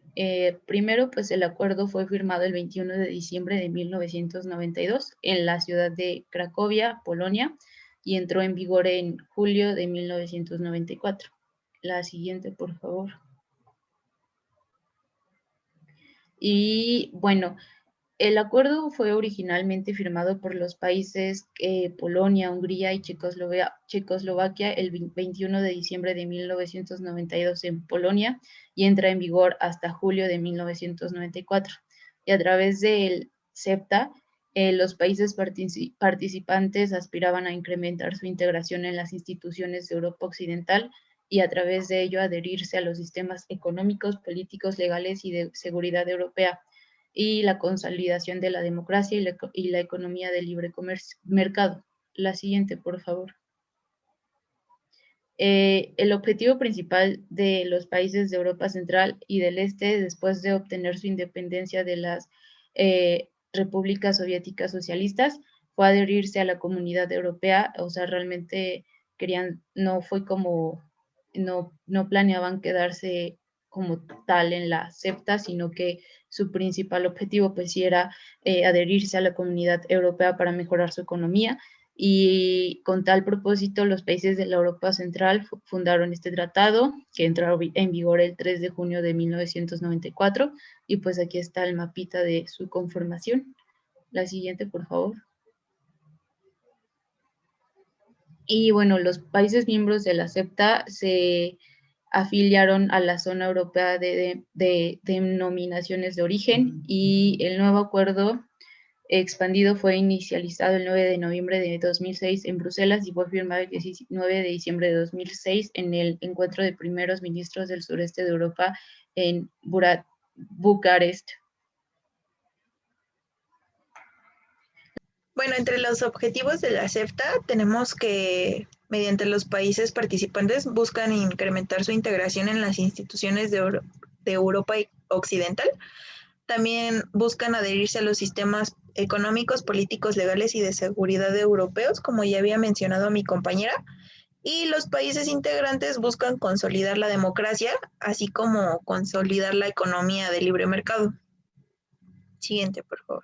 primero, pues el acuerdo fue firmado el 21 de diciembre de 1992 en la ciudad de Cracovia, Polonia, y entró en vigor en julio de 1994. La siguiente, por favor. Y bueno, el acuerdo fue originalmente firmado por los países Polonia, Hungría y Checoslovaquia el 21 de diciembre de 1992 en Polonia y entra en vigor hasta julio de 1994. Y a través del CEPTA, los países participantes aspiraban a incrementar su integración en las instituciones de Europa Occidental y a través de ello adherirse a los sistemas económicos, políticos, legales y de seguridad europea y la consolidación de la democracia y la economía de libre mercado. La siguiente, por favor. El objetivo principal de los países de Europa Central y del Este, después de obtener su independencia de las repúblicas soviéticas socialistas, fue adherirse a la comunidad europea. O sea, realmente querían, no fue como, no planeaban quedarse como tal en la CEPTA, sino que su principal objetivo pues sí era adherirse a la comunidad europea para mejorar su economía, y con tal propósito los países de la Europa Central fundaron este tratado que entró en vigor el 3 de junio de 1994 y pues aquí está el mapita de su conformación. La siguiente, por favor. Y bueno, los países miembros de la CEPTA se afiliaron a la zona europea de denominaciones de origen y el nuevo acuerdo expandido fue inicializado el 9 de noviembre de 2006 en Bruselas y fue firmado el 19 de diciembre de 2006 en el encuentro de primeros ministros del sureste de Europa en Bucarest. Bueno, entre los objetivos de la CEFTA tenemos que, mediante los países participantes, buscan incrementar su integración en las instituciones de Europa Occidental. También buscan adherirse a los sistemas económicos, políticos, legales y de seguridad europeos, como ya había mencionado mi compañera. Y los países integrantes buscan consolidar la democracia, así como consolidar la economía de libre mercado. Siguiente, por favor.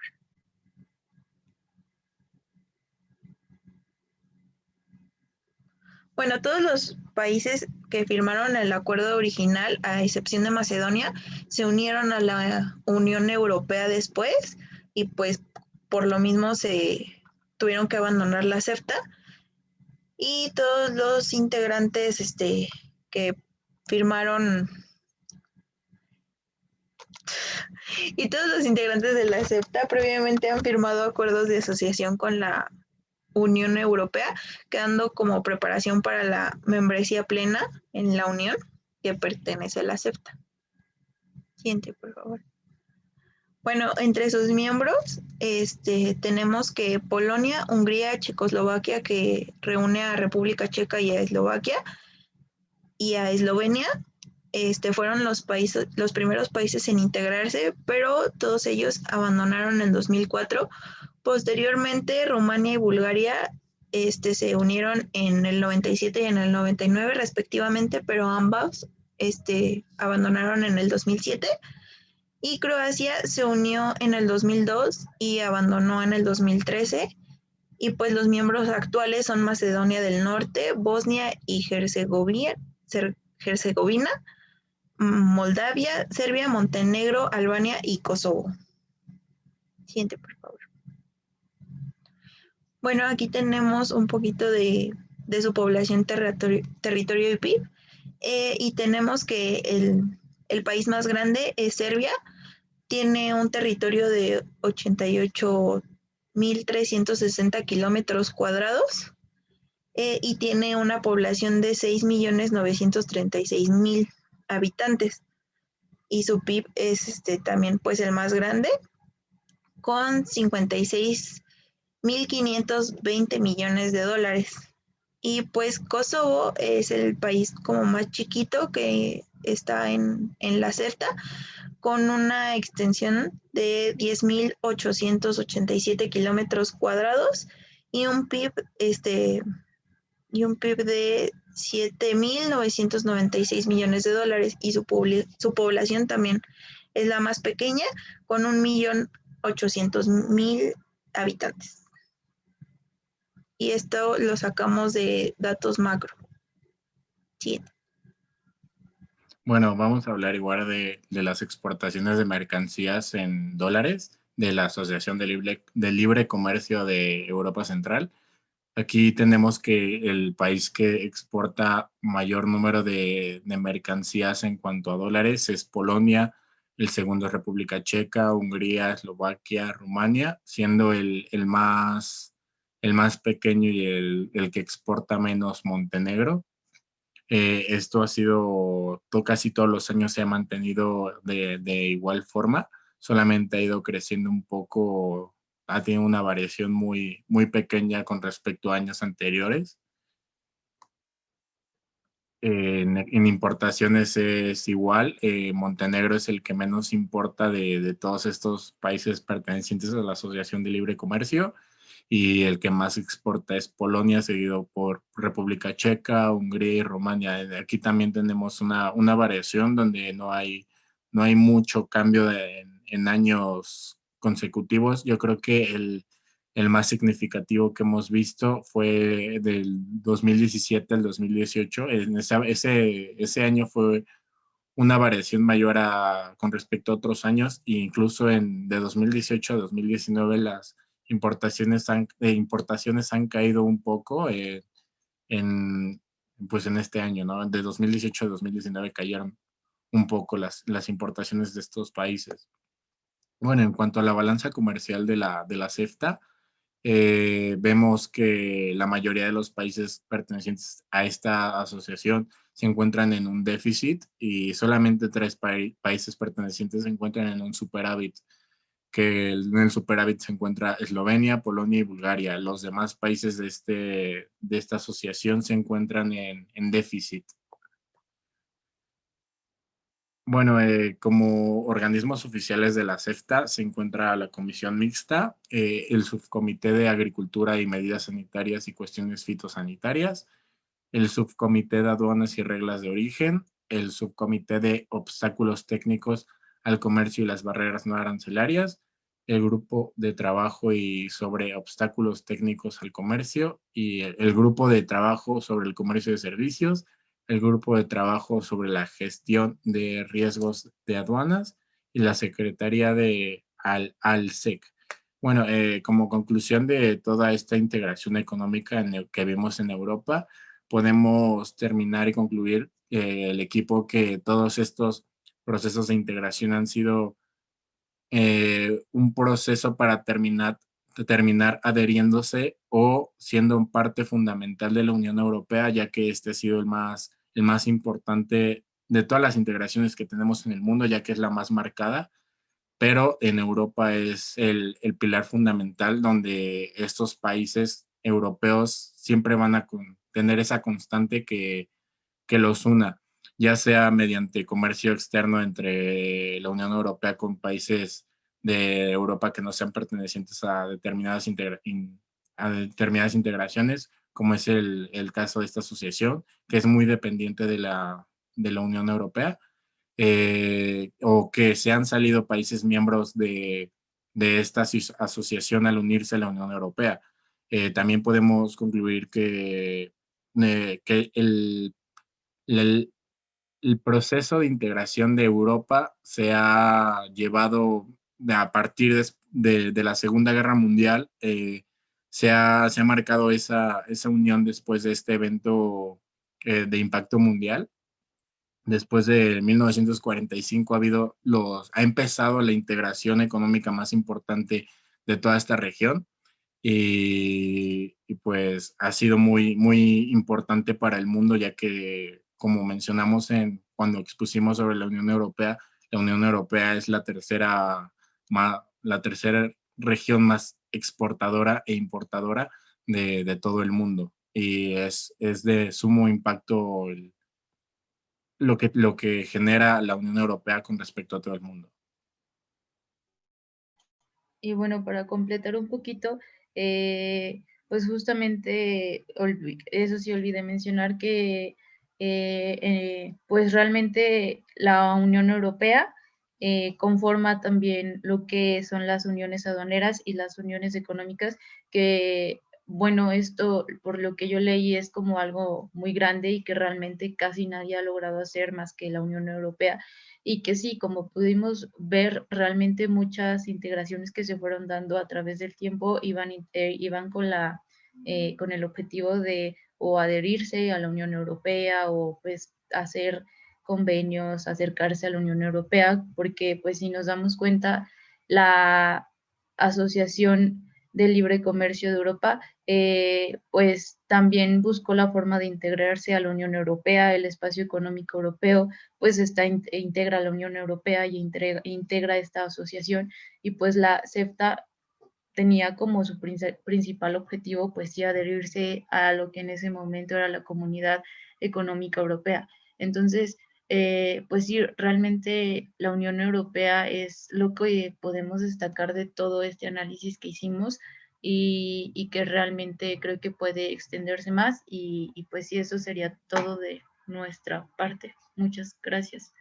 Bueno, todos los países que firmaron el acuerdo original, a excepción de Macedonia, se unieron a la Unión Europea después y pues por lo mismo se tuvieron que abandonar la CEFTA, y todos los integrantes que firmaron y todos los integrantes de la CEFTA previamente han firmado acuerdos de asociación con la Unión Europea, quedando como preparación para la membresía plena en la Unión que pertenece a la CEFTA. Siguiente, por favor. Bueno, entre sus miembros tenemos que Polonia, Hungría, Checoslovaquia, que reúne a República Checa y a Eslovaquia, y a Eslovenia. Fueron los primeros países en integrarse, pero todos ellos abandonaron en 2004. Posteriormente, Rumania y Bulgaria se unieron en el 97 y en el 99 respectivamente, pero ambas abandonaron en el 2007. Y Croacia se unió en el 2002 y abandonó en el 2013. Y pues los miembros actuales son Macedonia del Norte, Bosnia y Herzegovina, Moldavia, Serbia, Montenegro, Albania y Kosovo. Siguiente, por favor. Bueno, aquí tenemos un poquito de su población, territorio y PIB. Y tenemos que el país más grande es Serbia. Tiene un territorio de 88 1.360 kilómetros cuadrados y tiene una población de 6.936.000 habitantes. Y su PIB es también pues el más grande, con 56.520 millones de dólares. Y pues Kosovo es el país como más chiquito que está en la CEFTA, con una extensión de 10.887 kilómetros cuadrados y un PIB de 7.996 millones de dólares, y su población también es la más pequeña, con 1.800.000 habitantes. Y esto lo sacamos de datos macro. Sí. Bueno, vamos a hablar igual de las exportaciones de mercancías en dólares de la Asociación de Libre Comercio de Europa Central. Aquí tenemos que el país que exporta mayor número de mercancías en cuanto a dólares es Polonia, el segundo es República Checa, Hungría, Eslovaquia, Rumania, siendo el más pequeño y el que exporta menos Montenegro. Esto ha sido, casi todos los años se ha mantenido de igual forma, solamente ha ido creciendo un poco, ha tenido una variación muy, muy pequeña con respecto a años anteriores. En importaciones es igual, Montenegro es el que menos importa de todos estos países pertenecientes a la Asociación de Libre Comercio, y el que más exporta es Polonia, seguido por República Checa, Hungría y Rumania. Aquí también tenemos una variación donde no hay mucho cambio en años consecutivos. Yo creo que el más significativo que hemos visto fue del 2017 al 2018. Ese año fue una variación mayor con respecto a otros años, e incluso de 2018 a 2019 las importaciones han caído un poco en, pues en este año, ¿no? De 2018 a 2019 cayeron un poco las importaciones de estos países. Bueno, en cuanto a la balanza comercial de la CEFTA, vemos que la mayoría de los países pertenecientes a esta asociación se encuentran en un déficit, y solamente 3 países pertenecientes se encuentran en un superávit, que en el superávit se encuentra Eslovenia, Polonia y Bulgaria. Los demás países de esta asociación se encuentran en déficit. Bueno, como organismos oficiales de la CEFTA se encuentra la Comisión Mixta, el Subcomité de Agricultura y Medidas Sanitarias y Cuestiones Fitosanitarias, el Subcomité de Aduanas y Reglas de Origen, el Subcomité de Obstáculos Técnicos al Comercio y las Barreras No Arancelarias, el Grupo de Trabajo sobre Obstáculos Técnicos al Comercio, y el Grupo de Trabajo sobre el Comercio de Servicios, el Grupo de Trabajo sobre la Gestión de Riesgos de Aduanas y la Secretaría de ALSEC. Bueno, como conclusión de toda esta integración económica que vimos en Europa, podemos terminar y concluir el equipo que todos estos procesos de integración han sido un proceso para terminar adheriéndose o siendo parte fundamental de la Unión Europea, ya que este ha sido el más importante de todas las integraciones que tenemos en el mundo, ya que es la más marcada, pero en Europa es el pilar fundamental donde estos países europeos siempre van a tener esa constante que los una, ya sea mediante comercio externo entre la Unión Europea con países de Europa que no sean pertenecientes a determinadas integraciones, como es el caso de esta asociación, que es muy dependiente de la Unión Europea, o que se han salido países miembros de esta asociación al unirse a la Unión Europea. También podemos concluir que el, el proceso de integración de Europa se ha llevado a partir de la Segunda Guerra Mundial. Se ha marcado esa unión después de este evento de impacto mundial. Después de 1945 ha empezado la integración económica más importante de toda esta región. y pues ha sido muy, muy importante para el mundo, ya que, como mencionamos cuando expusimos sobre la Unión Europea es la tercera región más exportadora e importadora de todo el mundo. Y es de sumo impacto lo que genera la Unión Europea con respecto a todo el mundo. Y bueno, para completar un poquito, pues justamente, eso sí olvidé mencionar que pues realmente la Unión Europea conforma también lo que son las uniones aduaneras y las uniones económicas, que bueno, esto por lo que yo leí es como algo muy grande y que realmente casi nadie ha logrado hacer más que la Unión Europea, y que sí, como pudimos ver, realmente muchas integraciones que se fueron dando a través del tiempo iban con el objetivo de o adherirse a la Unión Europea o pues hacer convenios, acercarse a la Unión Europea, porque pues si nos damos cuenta, la Asociación de Libre Comercio de Europa pues también buscó la forma de integrarse a la Unión Europea, el espacio económico europeo pues integra a la Unión Europea y integra esta asociación, y pues la CEFTA tenía como su principal objetivo pues sí adherirse a lo que en ese momento era la Comunidad Económica Europea. Entonces, pues sí, realmente la Unión Europea es lo que podemos destacar de todo este análisis que hicimos, y que realmente creo que puede extenderse más, y pues sí, eso sería todo de nuestra parte. Muchas gracias.